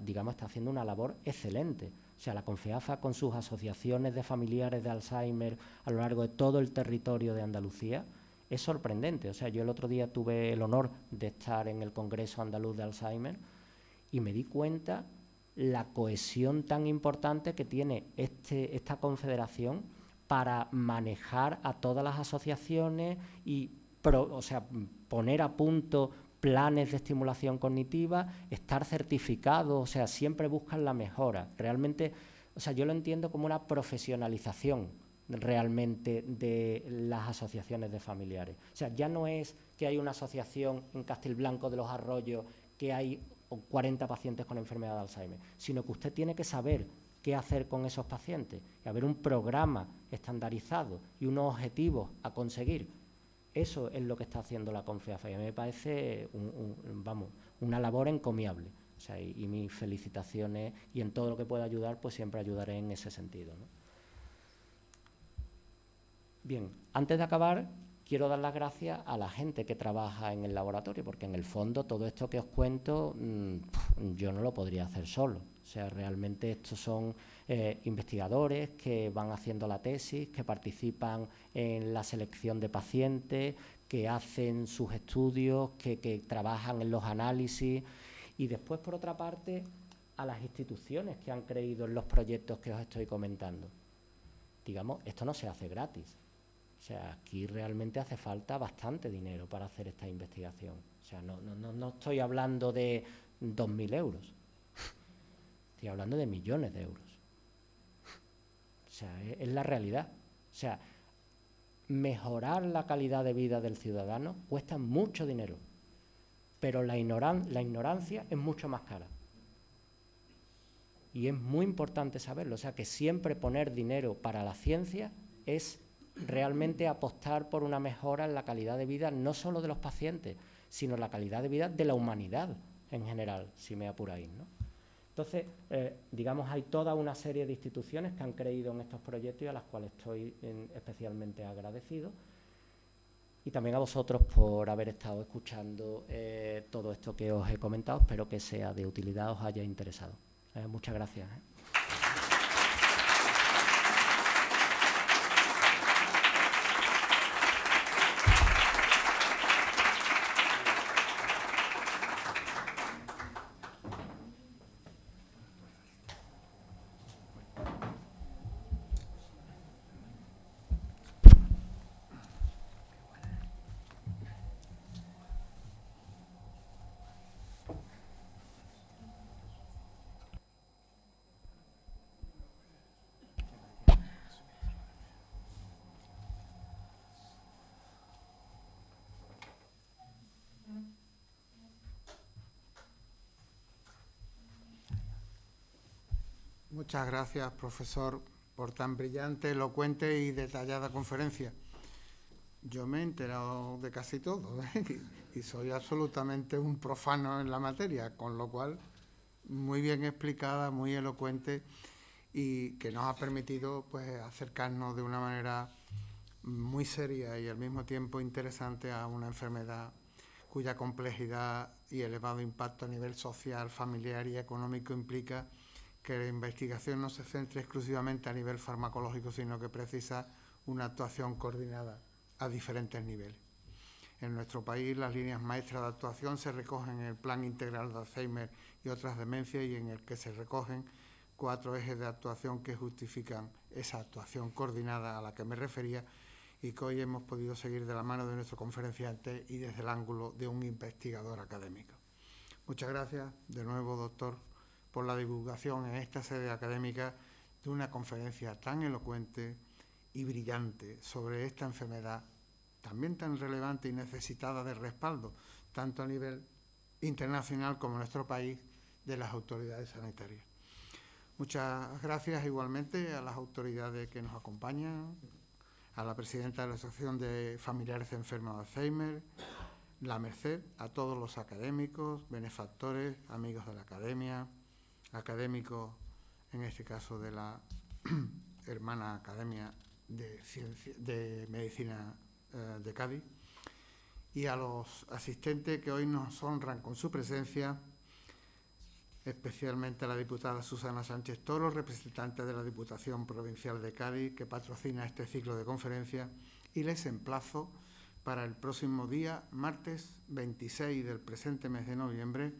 digamos, está haciendo una labor excelente. O sea, la CONFEAFA, con sus asociaciones de familiares de Alzheimer a lo largo de todo el territorio de Andalucía, es sorprendente. O sea, yo el otro día tuve el honor de estar en el Congreso Andaluz de Alzheimer y me di cuenta la cohesión tan importante que tiene esta confederación para manejar a todas las asociaciones y poner a punto planes de estimulación cognitiva, estar certificados, o sea, siempre buscan la mejora. Realmente, o sea, yo lo entiendo como una profesionalización realmente de las asociaciones de familiares. O sea, ya no es que hay una asociación en Castilblanco de los Arroyos que hay 40 pacientes con enfermedad de Alzheimer, sino que usted tiene que saber qué hacer con esos pacientes, y haber un programa estandarizado y unos objetivos a conseguir. Eso es lo que está haciendo la CONFEAFA y a mí me parece una labor encomiable. O sea, y mis felicitaciones, y en todo lo que pueda ayudar, pues siempre ayudaré en ese sentido, ¿no? Bien, antes de acabar, quiero dar las gracias a la gente que trabaja en el laboratorio, porque en el fondo todo esto que os cuento yo no lo podría hacer solo. O sea, realmente estos son investigadores que van haciendo la tesis, que participan en la selección de pacientes, que hacen sus estudios, que trabajan en los análisis, y después, por otra parte, a las instituciones que han creído en los proyectos que os estoy comentando. Digamos, esto no se hace gratis. O sea, aquí realmente hace falta bastante dinero para hacer esta investigación. O sea, no estoy hablando de 2.000 euros. Estoy hablando de millones de euros. O sea, es la realidad. O sea, mejorar la calidad de vida del ciudadano cuesta mucho dinero, pero la ignorancia es mucho más cara. Y es muy importante saberlo. O sea, que siempre poner dinero para la ciencia es realmente apostar por una mejora en la calidad de vida, no solo de los pacientes, sino la calidad de vida de la humanidad en general, si me apuráis, ¿no? Entonces, digamos, hay toda una serie de instituciones que han creído en estos proyectos y a las cuales estoy especialmente agradecido. Y también a vosotros por haber estado escuchando todo esto que os he comentado. Espero que sea de utilidad, os haya interesado. Muchas gracias. Muchas gracias, profesor, por tan brillante, elocuente y detallada conferencia. Yo me he enterado de casi todo, ¿eh? Y soy absolutamente un profano en la materia, con lo cual muy bien explicada, muy elocuente y que nos ha permitido pues acercarnos de una manera muy seria y al mismo tiempo interesante a una enfermedad cuya complejidad y elevado impacto a nivel social, familiar y económico implica que la investigación no se centre exclusivamente a nivel farmacológico, sino que precisa una actuación coordinada a diferentes niveles. En nuestro país, las líneas maestras de actuación se recogen en el Plan Integral de Alzheimer y otras demencias, y en el que se recogen 4 ejes de actuación que justifican esa actuación coordinada a la que me refería y que hoy hemos podido seguir de la mano de nuestro conferenciante y desde el ángulo de un investigador académico. Muchas gracias de nuevo, doctor, por la divulgación en esta sede académica de una conferencia tan elocuente y brillante sobre esta enfermedad también tan relevante y necesitada de respaldo, tanto a nivel internacional como en nuestro país, de las autoridades sanitarias. Muchas gracias igualmente a las autoridades que nos acompañan, a la presidenta de la Asociación de Familiares de Enfermos de Alzheimer, la Merced, a todos los académicos, benefactores, amigos de la academia, académicos, en este caso de la hermana Academia de Medicina de Cádiz, y a los asistentes que hoy nos honran con su presencia, especialmente a la diputada Susana Sánchez Toro, representante de la Diputación Provincial de Cádiz, que patrocina este ciclo de conferencias, y les emplazo para el próximo día, martes 26 del presente mes de noviembre,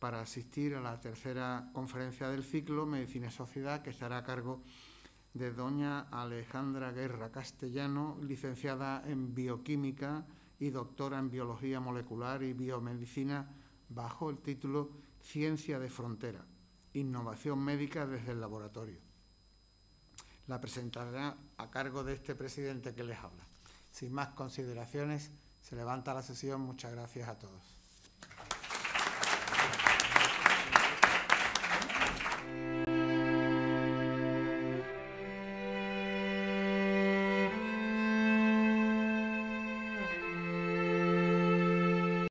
para asistir a la tercera conferencia del ciclo Medicina y Sociedad, que estará a cargo de doña Alejandra Guerra Castellano, licenciada en Bioquímica y doctora en Biología Molecular y Biomedicina, bajo el título Ciencia de Frontera, Innovación Médica desde el Laboratorio. La presentará a cargo de este presidente que les habla. Sin más consideraciones, se levanta la sesión. Muchas gracias a todos.